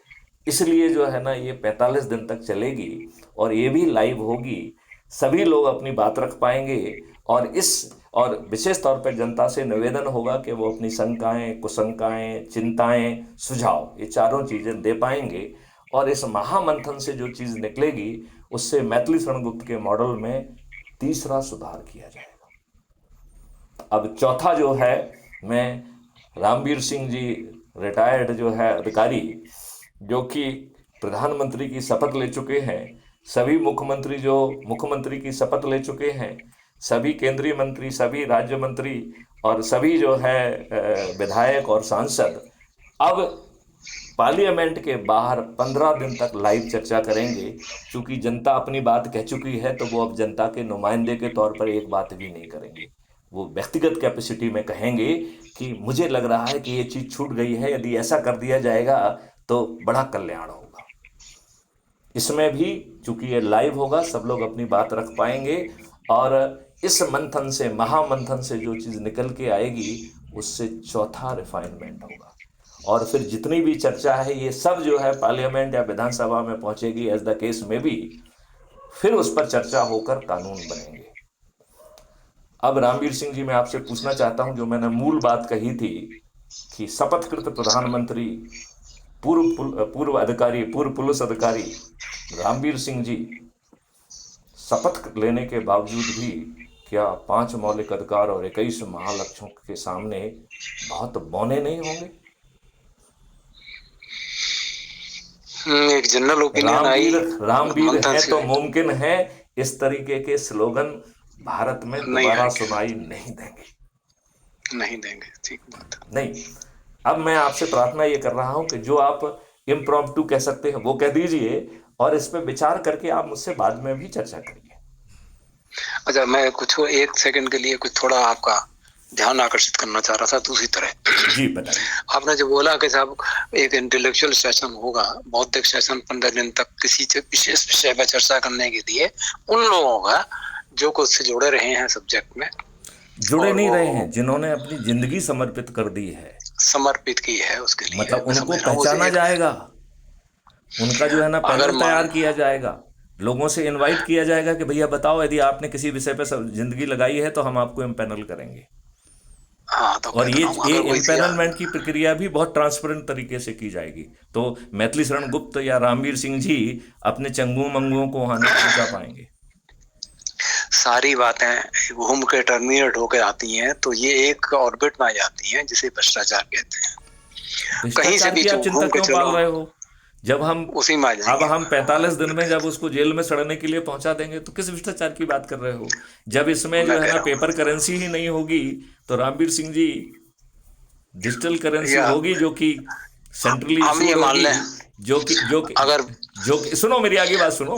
इसलिए जो है ना ये 45 दिन तक चलेगी और ये भी लाइव होगी। सभी लोग अपनी बात रख पाएंगे, और विशेष तौर पर जनता से निवेदन होगा कि वो अपनी शंकाएं, कुशंकाएं, चिंताएं, सुझाव, ये चारों चीजें दे पाएंगे। और इस महामंथन से जो चीज निकलेगी उससे मैथिली शरण गुप्त के मॉडल में तीसरा सुधार किया जाएगा। अब चौथा जो है, मैं रामवीर सिंह जी, रिटायर्ड जो है अधिकारी, जो कि प्रधानमंत्री की शपथ ले चुके हैं, सभी मुख्यमंत्री जो मुख्यमंत्री की शपथ ले चुके हैं, सभी केंद्रीय मंत्री, सभी राज्य मंत्री और सभी जो है विधायक और सांसद अब पार्लियामेंट के बाहर 15 दिन तक लाइव चर्चा करेंगे। क्योंकि जनता अपनी बात कह चुकी है तो वो अब जनता के नुमाइंदे के तौर पर एक बात भी नहीं करेंगे, वो व्यक्तिगत कैपेसिटी में कहेंगे कि मुझे लग रहा है कि ये चीज छूट गई है, यदि ऐसा कर दिया जाएगा तो बड़ा कल्याण होगा। इसमें भी चूंकि ये लाइव होगा, सब लोग अपनी बात रख पाएंगे, और इस मंथन से, महामंथन से जो चीज निकल के आएगी उससे चौथा रिफाइनमेंट होगा। और फिर जितनी भी चर्चा है ये सब जो है पार्लियामेंट या विधानसभा में पहुंचेगी, एज द केस में भी, फिर उस पर चर्चा होकर कानून बनेंगे। अब रामवीर सिंह जी, मैं आपसे पूछना चाहता हूं, जो मैंने मूल बात कही थी कि शपथकृत प्रधानमंत्री, पूर्व अधिकारी, पूर्व पुलिस अधिकारी रामवीर सिंह जी शपथ लेने के बावजूद भी क्या 5 मौलिक अधिकार और 21 महालक्ष्यों के सामने बहुत बौने नहीं होंगे?
एक general opinion I
Ramveer Ramveer
Manthan
हैं
से।
तो मुमकिन है इस तरीके के स्लोगन भारत में
नहीं
दोबारा
आएंगे।
सुनाई नहीं देंगे।
नहीं देंगे, ठीक बात है।
नहीं। अब मैं आपसे प्रार्थना ये कर रहा हूं कि जो आप इम्प्रॉम्प्टू कह सकते हैं वो कह दीजिए, और इस पर विचार करके आप मुझसे बाद में भी चर्चा करिए।
अच्छा, मैं कुछ 1 सेकंड के लिए कुछ थोड़ा आपका ध्यान आकर्षित करना चाह रहा था दूसरी तरह।
जी बताइए।
आपने जो बोला कि साहब एक इंटेलेक्चुअल सेशन होगा, बौद्धिक सेशन 15 दिन तक किसी विशेष विषय पर चर्चा करने के लिए उन लोगों का जो कुछ से जुड़े रहे हैं सब्जेक्ट में,
जुड़े
और
नहीं
वो
रहे हैं, जिन्होंने अपनी जिंदगी समर्पित कर दी है,
समर्पित की है, उसके लिए
मतलब
मैं
उनको
समझ रहा हूँ उसे
पहचाना
एक,
जाएगा, उनका जो है ना
अगर
पैनल तैयार
मान,
किया जाएगा, लोगों से इनवाइट किया जाएगा कि भैया बताओ, यदि आपने किसी विषय पर जिंदगी लगाई है तो हम आपको इम्पैनल करेंगे।
हाँ तो
और
कहता
ये
रहा हूँ
ये
अगर कोई दिया,
इम्पैनलमेंट की प्रक्रिया भी बहुत ट्रांसपेरेंट तरीके से की जाएगी। तो मैथिली शरण गुप्त या रामवीर सिंह जी अपने चंगुओं मंगुओं को वहां नहीं पहुंचा पाएंगे।
सारी बातें घूम के टर्मिनेट होकर आती हैं, तो ये एक ऑर्बिट में आ जाती हैं जिसे भ्रष्टाचार कहते हैं। कहीं से
भ्रष्टाचार
भी
की आप
जो
चिंता
घूम के
क्यों पाल
चलो
रहे हो? जब हम
उसी में आ
अब
जाएंगे।
हम 45 दिन में जब उसको जेल में सड़ने के लिए पहुंचा देंगे तो किस भ्रष्टाचार की बात कर रहे हो? जब इसमें
मैं
जो है
कह
ना
रहा
पेपर करेंसी ही नहीं होगी तो रामवीर सिंह जी डिजिटल
हूँ
करेंसी
या
होगी, जो कि सेंट्रली
हम ये
इशूड
मान
होगी,
लें,
जो कि जो कि
अगर
जो कि सुनो मेरी आगे बात सुनो,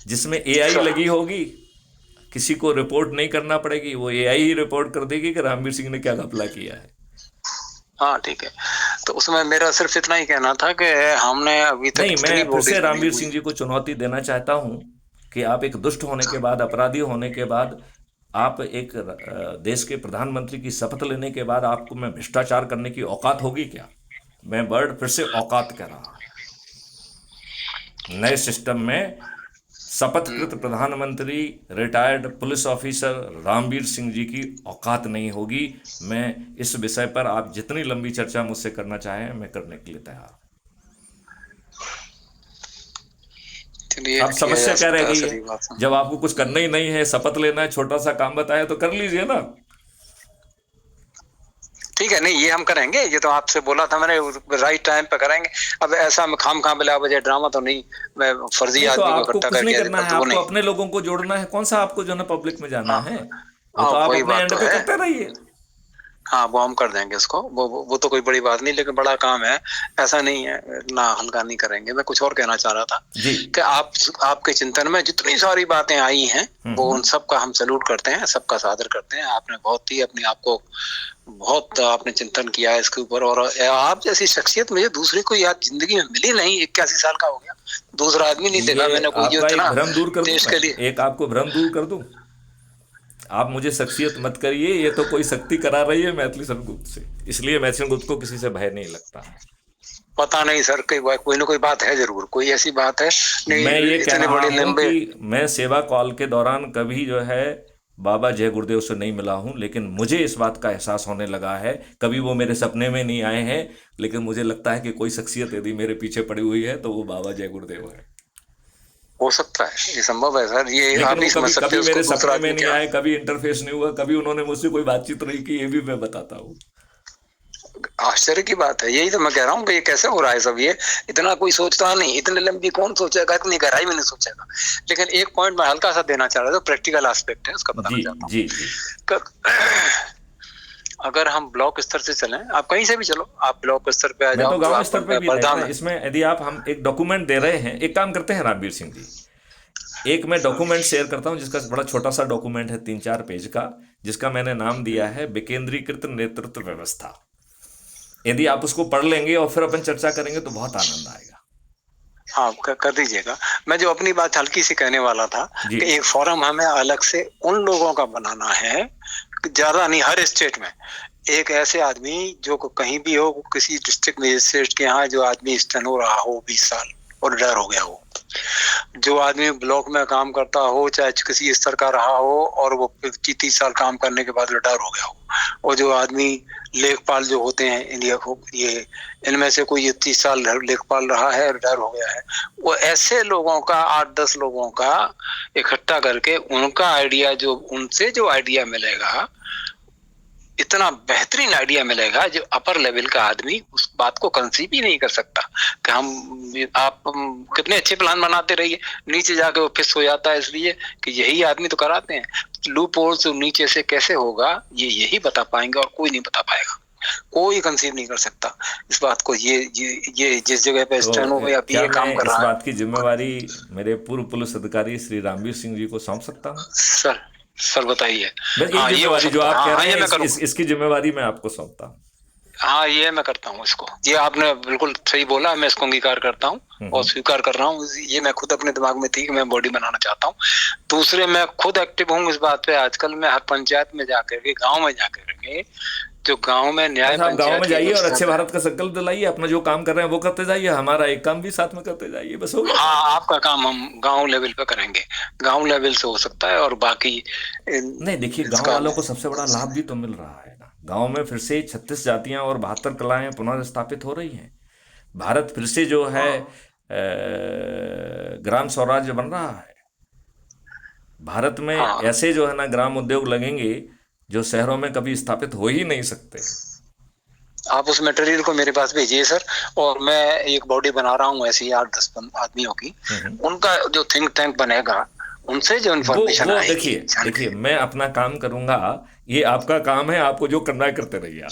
जिसमें एआई लगी होगी, किसी को रिपोर्ट नहीं करना पड़ेगी, वो एआई ही रिपोर्ट कर देगी कि रामवीर सिंह ने क्या घपला किया है।
हाँ ठीक है, तो उसमें मेरा सिर्फ इतना ही कहना था कि हमने अभी तक
नहीं,
जितनी
मैं फिर से
बॉडीज बनी
रामवीर
हुई,
सिंह जी को चुनौती देना चाहता हूं कि आप एक दुष्ट होने के बाद, अपराधी होने के बाद, आप एक देश के प्रधानमंत्री की शपथ लेने के बाद आपको मैं भ्रष्टाचार करने की औकात होगी क्या? मैं वर्ड फिर से औकात कह रहा हूं। नए सिस्टम में शपथकृत प्रधानमंत्री retired police officer Ramveer Singh ji की औकात नहीं होगी। मैं इस विषय पर आप जितनी लंबी चर्चा मुझसे करना चाहें मैं करने के लिए तैयार हूं।
चलिए
अब
किया
समस्या
जा
क्या रह
सकता है,
गई है?
सारी बात समझ।
जब आपको कुछ करना ही नहीं है, शपथ लेना है, छोटा सा काम बताया तो कर लीजिए ना।
ठीक है, नहीं ये हम करेंगे, ये तो आपसे बोला था मैंने, राइट टाइम पे करेंगे। अब ऐसा में खाम खाम बिला वजह ड्रामा तो नहीं, मैं फर्जी
नहीं तो
आदमी को
आपको
इकट्ठा
कुछ नहीं
करके
करना है,
तो वो
आपको
नहीं।
अपने लोगों को जोड़ना है। कौन सा आपको जो है ना पब्लिक में जाना
हाँ
है? वो
हाँ
तो आप
वही
अपने
बात
एंड
तो
पे
है।
करते रहिए।
हाँ वो हम कर देंगे उसको, वो तो कोई बड़ी बात नहीं, लेकिन बड़ा काम है, ऐसा नहीं है ना, हल्का नहीं करेंगे। मैं कुछ और कहना चाह रहा था
जी।
कि आपके चिंतन में जितनी सारी बातें आई हैं वो उन सब का हम सैल्यूट करते हैं, सबका सादर करते हैं। आपने बहुत ही अपने आप को बहुत आपने चिंतन किया है इसके ऊपर, और आप जैसी शख्सियत मुझे दूसरी कोई याद जिंदगी में मिली नहीं। 81 साल का हो गया, दूसरा आदमी नहीं देखा
ये
मैंने कोई जो
आपका एक
इतना
भ्रम दूर कर दूं,
देश
मैं
के लिए।
एक आपको भ्रम दूर कर दूं। आप मुझे शख्सियत मत करिए, ये तो कोई शक्ति करा रही है मैथिली शरण गुप्त से, इसलिए मैथिली गुप्त को किसी से भय नहीं लगता है।
पता नहीं सर, कोई ना कोई बात है जरूर, कोई ऐसी बात है
मैं
नहीं,
ये कह
इतने
रहा
बड़े
हूं
लंबे।
कि मैं सेवा कॉल के दौरान कभी जो है बाबा जय गुरुदेव से नहीं मिला हूं, लेकिन मुझे इस बात का एहसास होने लगा है, कभी वो मेरे सपने में नहीं आए हैं, लेकिन मुझे लगता है कि कोई शख्सियत यदि मेरे पीछे पड़ी हुई है तो वो बाबा जय गुरुदेव है।
हो सकता है, ये संभव है सर, ये
लेकिन
आप
वो
नहीं समझ
कभी
सकते
कभी
उसको
मेरे
दूसरा
सपने में
आदमी
नहीं
क्या।
आए, कभी इंटरफेस नहीं हुआ, कभी उन्होंने मुझसे कोई बातचीत नहीं की, ये भी मैं बताता हूँ।
आश्चर्य की बात है, यही तो मैं कह रहा हूँ कि ये कैसे हो रहा है सब, ये इतना कोई सोचता नहीं, इतने लंबी कौन सोचेगा, इतनी गहराई में नहीं सोचेगा। लेकिन एक पॉइंट मैं हल्का सा देना चाह रहा था, प्रैक्टिकल एस्पेक्ट है उसका बताना
जी
चाहता
जी जी।
हूँ। अगर हम ब्लॉक स्तर से चलें, आप कहीं से भी चलो, आप ब्लॉक स्तर पे आ
मैं
जाओ
तो
तो
गांव
आप
स्तर पे भी
वर्धा
रहता
में।
है, इसमें यदि आप हम एक डॉक्यूमेंट दे रहे हैं, एक काम करते हैं रामवीर सिंह जी, एक मैं डॉक्यूमेंट शेयर करता हूं जिसका बड़ा छोटा सा डॉक्यूमेंट है 3-4 पेज का, जिसका मैंने नाम दिया है विकेंद्रीकृत नेतृत्व व्यवस्था। यदि आप उसको पढ़ लेंगे और फिर अपन चर्चा करेंगे तो बहुत आनंद आएगा।
हाँ कर दीजिएगा। मैं जो अपनी बात हल्की सी कहने वाला था
जी
कि एक फोरम हमें अलग से उन लोगों का बनाना है, ज्यादा नहीं, हर स्टेट में एक ऐसे आदमी जो कहीं भी हो, किसी डिस्ट्रिक्ट मजिस्ट्रेट के यहाँ जो आदमी स्टेनो रहा हो 20 साल और रिटायर हो गया हो, जो आदमी ब्लॉक में काम करता हो, चाहे किसी स्तर का रहा हो और वो 25-30 साल काम करने के बाद रिटायर हो गया हो, और जो आदमी लेखपाल जो होते हैं इंडिया को, ये इनमें से कोई 30 साल लेखपाल रहा है, रिटायर हो गया है, वो ऐसे लोगों का 8-10 लोगों का इकट्ठा करके उनका आइडिया, जो उनसे जो आइडिया मिलेगा, इतना बेहतरीन आइडिया मिलेगा जो अपर लेवल का आदमी उस बात को कंसीव ही नहीं कर सकता कि आप कितने अच्छे प्लान बनाते रहिए, नीचे जाके वो फिस हो जाता है, इसलिए कि यही आदमी तो कराते हैं। लूप होल्स नीचे से कैसे होगा, ये यही बता पाएंगे और कोई नहीं बता पाएगा। कोई कंसीव नहीं कर सकता इस बात को। ये जिस जगह पे
तो
स्टेनो या
क्या
पीए काम
मैं
कर
इस
रहा है।
बात की जिम्मेवारी मेरे पूर्व पुलिस अधिकारी श्री रामवीर सिंह जी को सौंप सकता हूँ?
सर सर बताइए।
बस एक
हाँ ये हो
जिम्मेवारी जो
सकता है,
आप कह
हाँ
रहे
ये
हैं
मैं करूँगा।
इसकी जिम्मेवारी मैं आपको सौंपता हूँ।
हाँ ये मैं करता हूँ इसको, ये आपने बिल्कुल सही बोला, मैं इसको अंगीकार करता हूँ और स्वीकार कर रहा हूँ। ये मैं खुद अपने दिमाग में थी कि मैं बॉडी बनाना चाहता हूँ। दूसरे मैं खुद एक्टिव हूँ इस बात पे। आजकल मैं हर पंचायत में जाकर के, गांव में जाकर के, जो गांव में न्याय
बस आप गांव में
पंचायत की
जाइए और
व्यवस्था
अच्छे
है।
भारत का संकल्प दिलाइए, अपना जो काम कर रहे हैं वो करते जाइए, हमारा एक काम भी साथ में करते जाइए, बस हो गया काम।
हाँ आपका काम हम गांव लेवल पे करेंगे, गांव लेवल से हो सकता है। और बाकी
नहीं देखिए, गांव
इसका
वालों को सबसे बड़ा लाभ भी तो मिल रहा है ना। गांव में फिर से 36 जातियां और 72 कलाएं पुनर्स्थापित हो रही हैं। भारत फिर से जो है ग्राम स्वराज्य बन रहा है। भारत में
हाँ
ऐसे जो है ना ग्राम उद्योग लगेंगे जो शहरों में कभी स्थापित हो ही नहीं सकते।
आप उस मटेरियल को मेरे पास भेजिए सर, और मैं एक बॉडी बना रहा हूँ ऐसी 8-10 आदमियों की। उनका जो थिंक टैंक बनेगा, उनसे जो इन्फॉर्मेशन
वो
आएगी,
देखिए मैं अपना काम करूंगा, ये आपका काम है, आपको जो करना है करते रहिए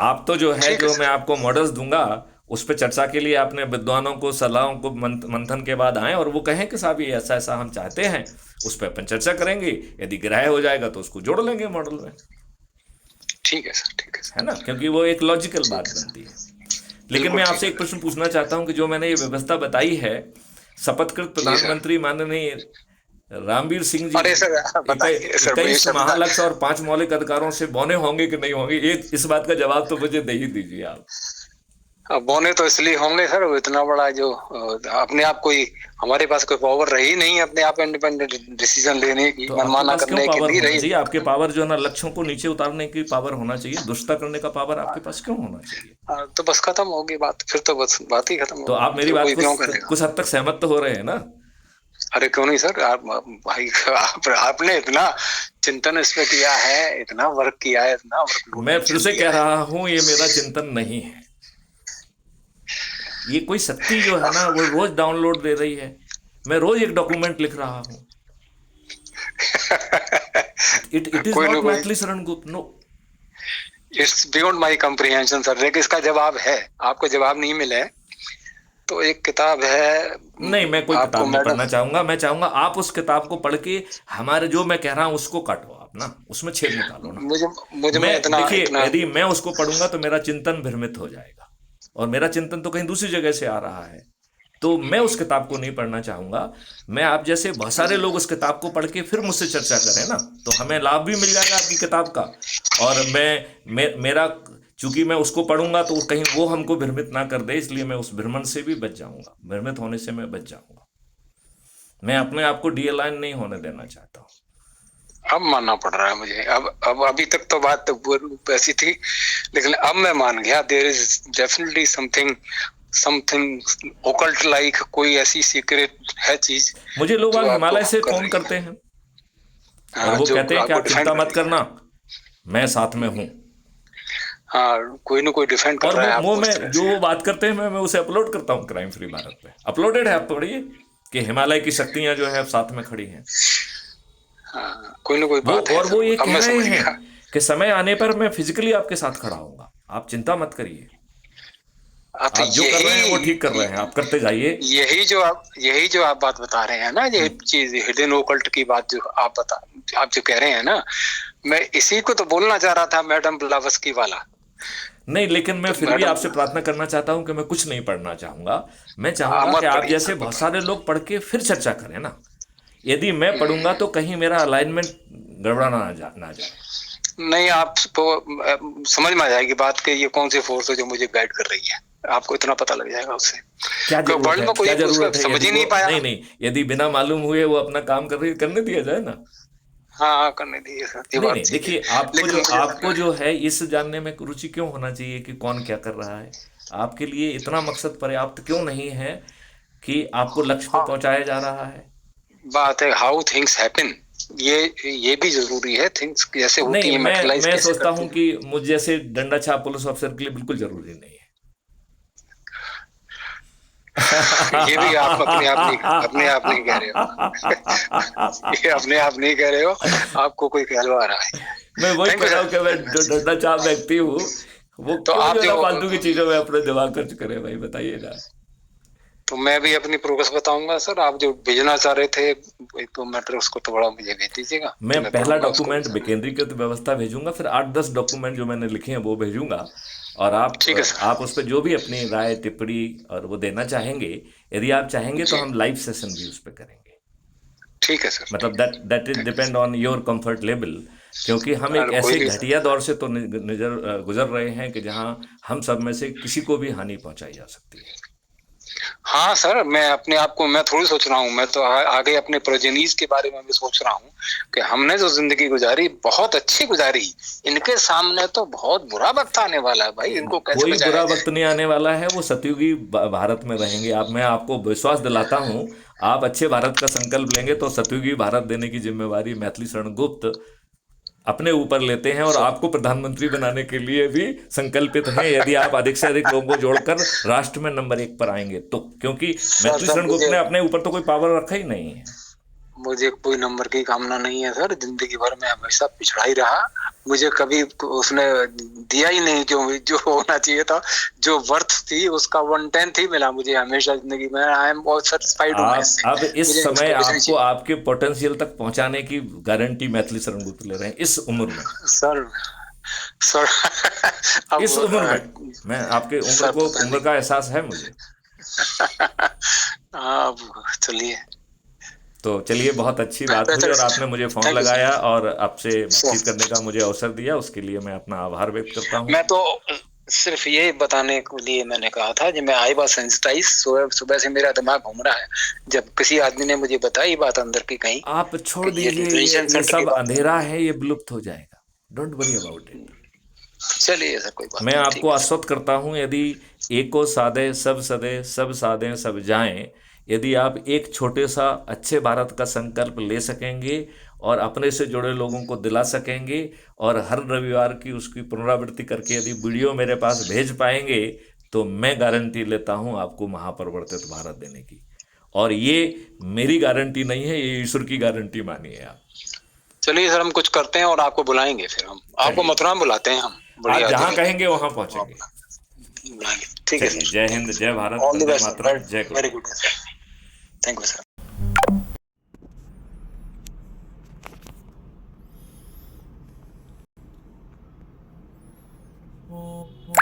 आप तो जो है,
ठीक है
जो मैं
सर।
आपको मॉडल्स दूंगा उस पर चर्चा के लिए अपने विद्वानों को, सलाहों को मंथन के बाद आए और वो कहें कि साहब ये ऐसा ऐसा हम चाहते हैं, उस पर अपन चर्चा करेंगे। यदि ग्राह्य हो जाएगा तो उसको जोड़ लेंगे मॉडल में,
ठीक है सर, ठीक है
है
सर,
ना, क्योंकि वो एक लॉजिकल
ठीक
बात
है सर,
बनती है। लेकिन
बिल्कुल
मैं
ठीक
आपसे
है
एक
सर।
प्रश्न पूछना चाहता हूं कि जो मैंने ये व्यवस्था बताई है, शपथकृत
जी सर।
प्रधानमंत्री माननीय रामवीर सिंह जी
अरे सर बताइए सर, ये
21
शब्द
महालक्ष्य और 5 मौलिक अधिकारों से बौने होंगे कि नहीं होंगे, ये इस बात का जवाब तो मुझे दे ही दीजिए आप।
बौने तो इसलिए होंगे सर, वो इतना बड़ा जो अपने आप कोई, हमारे पास कोई पावर रही नहीं अपने आप इंडिपेंडेंट डिसीजन लेने की,
तो आपके
मनमाना
पास क्यों
करने की
पावर
नहीं
होना
रही।
चाहिए? आपके पावर जो है ना लक्ष्यों को नीचे उतारने की पावर होना चाहिए, दुष्टता करने का पावर आपके पास क्यों होना चाहिए?
तो बस खत्म होगी बात, फिर तो बस बात ही खत्म
तो
होगी,
आप मेरी
फिर
बात
कोई
को
क्यों करेगा।
कुछ हद तक सहमत तो हो रहे हैं ना?
अरे क्यों नहीं सर, आप भाई आपने इतना चिंतन इस पे किया है, इतना वर्क किया है, इतना वर्कलोड
मैं फिर
मेंशन
से कह
किया है।
रहा हूं, ये मेरा चिंतन नहीं है। ये कोई शक्ति जो है ना वो रोज डाउनलोड दे रही है, मैं रोज एक डॉक्यूमेंट लिख रहा हूं। इट इज
कोई ना
नॉट
कोई,
Maithili Sharan Gupt, no.
It's beyond my comprehension sir, लेकिन इसका जवाब है, आपको जवाब नहीं मिले तो एक किताब है,
नहीं, मैं कोई
आपको
किताब नहीं
मैडम,
पढ़ना चाहूंगा। मैं चाहूंगा आप उस किताब को पढ़ के हमारे जो मैं कह रहा हूं उसको काटो आप ना, उसमें छेद निकालो ना।
मुझे मुझे
मैं
में इतना
देखिए,
इतना
यदि मैं उसको पढ़ूंगा तो मेरा चिंतन भ्रमित हो जाएगा, और मेरा चिंतन तो कहीं दूसरी जगह से आ रहा है। तो मैं उस किताब को नहीं पढ़ना चाहूंगा। मैं आप जैसे बहुत सारे लोग उस किताब को पढ़ के फिर मुझसे चर्चा करें ना, तो हमें लाभ भी मिल जाएगा आपकी किताब का। और मेरा, चूंकि मैं उसको पढ़ूंगा तो कहीं वो हमको भ्रमित ना कर दे, इसलिए मैं उस भ्रमण से भी बच जाऊंगा, भ्रमित होने से मैं बच जाऊंगा। मैं अपने आप को डीअलाइन नहीं होने देना चाहता हूँ।
अब मानना पड़ रहा है मुझे। अब अभी तक तो बात वैसी थी, लेकिन अब मैं मान गया, there is definitely something something occult like, कोई ऐसी सीक्रेट है चीज
मुझे लोग
जो
आज
आपको
हिमालय से
कर
फोन
रही है।
करते हैं और
हाँ
वो
जो
कहते हैं कि
आपको
आप
डिफेंड
चिंता
कर
मत
रही है।
करना, मैं साथ में हूं।
हाँ कोई ना कोई डिफेंड कर
और
रहा है
वो
आपको इस
मैं
तरह
जो
से।
वो बात करते हैं मैं उसे अपलोड करता हूँ क्राइम फ्री भारत पे, अपलोडेड है, आप पढ़िए कि हिमालय की शक्तियां जो है अब साथ में खड़ी हैं।
हाँ कोई ना कोई
वो
बात है
और वो
जरूर,
ये
अब
कह
मैं
रहे
समझ
हैं
गया।
कि समय आने पर मैं फिजिकली आपके साथ खड़ा होऊंगा, आप चिंता मत करिए,
तो
आप जो कर रहे हैं वो ठीक कर
यही
रहे हैं, आप करते जाइए।
यही जो आप बात बता रहे हैं ना, ये चीज हिडन ओकल्ट की बात जो आप जो कह रहे हैं ना, मैं इसी को तो बोलना चाह रहा था, मैडम ब्लावस्की वाला।
नहीं, लेकिन मैं
तो
फिर भी
मैडम
आपसे प्रार्थना करना चाहता हूं कि मैं कुछ नहीं पढ़ना चाहूंगा। मैं चाहूंगा कि
मत
आप
पढ़िए
जैसे
सर,
बहुत
मत
सारे लोग पढ़ के फिर चर्चा करें ना। यदि मैं पढ़ूंगा
पढ़िए।
तो कहीं मेरा अलाइनमेंट गड़बड़ाना ना जाए।
नहीं आपको समझ में आ जाएगी बात कि ये कौन सी फोर्स है जो मुझे गाइड कर रही है, आपको इतना पता लग जाएगा उससे।
क्या
कि
जरूरत
वर्ल्ड
है,
में
क्या
कोई उसका
जरूरत है?
समझ
यदि
ही
वो
नहीं पाया।
नहीं नहीं, यदि बिना मालूम हुए वो अपना काम कर रही है, करने दिया जाए ना।
हाँ हाँ करने दीजिए सर, ये
नहीं
बात
नहीं,
सही है।
देखिए
लेकिन मुझे
आपको जो है इस जानने में रुचि क्यों होना चाहिए कि कौन क्या कर रहा है? आपके लिए इतना मकसद पर्याप्त क्यों नहीं है कि आपको लक्ष्य पे
हाँ
पहुंचाया जा रहा है?
बात है हाउ थिंग्स हैपन, ये भी जरूरी है, थिंग्स कैसे होती
नहीं,
है, मेटेरियलाइज
मैं
कैसे
सोचता
करती
हूं
है।
कि मुझ जैसे डंडा छाप पुलिस अफसर के लिए बिल्कुल जरूरी नहीं है।
ये भी आप अपने आप नहीं कह रहे हो। ये अपने आप नहीं कह रहे हो, आपको कोई कहलवा रहा है।
मैं वही
थैंक
कह
यू
रहा हूँ कि मैं जो
सर।
डंडा चाप व्यक्ति हूँ, वो
तो
क्यों
आप
जो है ना
जो
फालतू की चीजों में अपने दिमाग खर्च करे, भाई बताइए ना।
तो मैं भी अपनी प्रोग्रेस बताऊंगा सर। आप जो भेजना चाह रहे थे एक तो मैटर, उसको थोड़ा मुझे भेज दीजिएगा,
मैं
तो मैं
पहला
पढ़ूंगा उसको भी
डॉक्यूमेंट
सर।
विकेंद्रीकृत व्यवस्था भेजूंगा, फिर 8-10 डॉक्यूमेंट जो मैंने लिखे हैं वो भेजूंगा। और
ठीक है
आप
सर।
उस पर जो भी अपनी राय टिप्पणी और वो देना चाहेंगे, यदि आप चाहेंगे तो
जी
हम लाइव सेशन भी उस पर करेंगे।
ठीक है सर,
मतलब
ठीक है।
That is
thank
depend on your comfort level. क्योंकि हम एक
यू। कोई
ऐसे
नहीं
घटिया
सर।
दौर से तो गुजर रहे हैं कि जहां हम सब में से किसी को भी हानि पहुंचाई जा सकती है।
हाँ सर, मैं अपने आप को मैं थोड़ी सोच रहा हूँ, मैं तो आगे अपने प्रोजेनीज के बारे में भी सोच रहा हूँ कि हमने जो जिंदगी गुजारी बहुत अच्छी गुजारी, इनके सामने तो बहुत बुरा वक्त आने वाला है भाई, इनको कैसे
कोई
बचाया
बुरा
जाए।
वक्त नहीं आने वाला है, वो सतयुगी भारत में रहेंगे आप। मैं आपको विश्वास दिलाता हूं, आप अच्छे भारत का संकल्प लेंगे तो सतयुगी भारत देने की जिम्मेवारी मैथिली शरण गुप्त अपने ऊपर लेते हैं, और
सर,
आपको प्रधानमंत्री बनाने के लिए भी संकल्पित हैं, यदि आप अधिक से अधिक लोगों को जोड़कर राष्ट्र में नंबर 1 पर आएंगे तो। क्योंकि
सर,
मैथिली
सर
शरण गुप्त
मुझे
ने अपने ऊपर तो कोई पावर रखा ही नहीं है।
मुझे कोई नंबर की कामना नहीं है सर, जिंदगी भर में हमेशा पिछड़ा ही रहा। मुझे कभी उसने दिया ही नहीं जो जो होना चाहिए था, जो वर्थ थी उसका 1/10 ही मिला मुझे हमेशा जिंदगी में। आई एम बहुत सेटिस्फाइड हूँ मैं
आप
इससे।
अब इस
मुझे
समय
उसके कुछ नहीं
आपको
चाहिए
आपके पोटेंशियल तक पहुंचाने की गारंटी मैथिली शरण गुप्त ले रहे हैं इस उम्र में।
सर। सर अब
इस उम्र में मैं आपके उम्र
सर
को,
पता
उम्र
नहीं।
का एहसास है मुझे।
अब चलिए।
तो चलिए, बहुत अच्छी बात हुई
बेहतर है
और आपने
सर।
मुझे फ़ोन
थैंक यू सर।
लगाया और आपसे बातचीत
सर
करने का मुझे अवसर दिया, उसके लिए मैं अपना आभार व्यक्त करता हूँ।
मैं तो सिर्फ ये बताने के लिए मैंने कहा था कि मैं आई वॉज सेंसिटाइज, सुबह सुबह से मेरा दिमाग घूम रहा है। जब किसी आदमी ने मुझे बताई बात अंदर की कहीं
आप छोड़
कि ये
दीजिए,
डिटेंशन
ये
सेंटर की
सब
बात है।
अंधेरा है, ये विलुप्त हो जाएगा। Don't worry about it.
चलिए सर, कोई बात
मैं
नहीं,
आपको
ठीक है सर।
आश्वस्त करता हूं, यदि एको साधे सब सदे, सब साधे सब जाएं, यदि आप एक छोटे सा अच्छे भारत का संकल्प ले सकेंगे और अपने से जुड़े लोगों को दिला सकेंगे, और हर रविवार की उसकी पुनरावृत्ति करके यदि वीडियो मेरे पास भेज पाएंगे, तो मैं गारंटी लेता हूं आपको महापरिवर्तित भारत देने की। और ये मेरी गारंटी नहीं है, ये ईश्वर की गारंटी मानिए आप।
चलिए सर, हम कुछ करते हैं और आपको बुलाएंगे, फिर हम आपको
चलिए,
मथुरा में बुलाते हैं, हम
आप
बढ़िया
जहां
जगह
कहेंगे वहां
वहाँ
पहुंचेंगे।
बुलाएंगे। ठीक है
चलिए,
सर,
जय
थैंक
हिंद,
यू
जय
sir.
Bharat,
all the
Vande
best sir,
Mataram, जय
वेरी
गुरु।
Good sir. Thank you sir.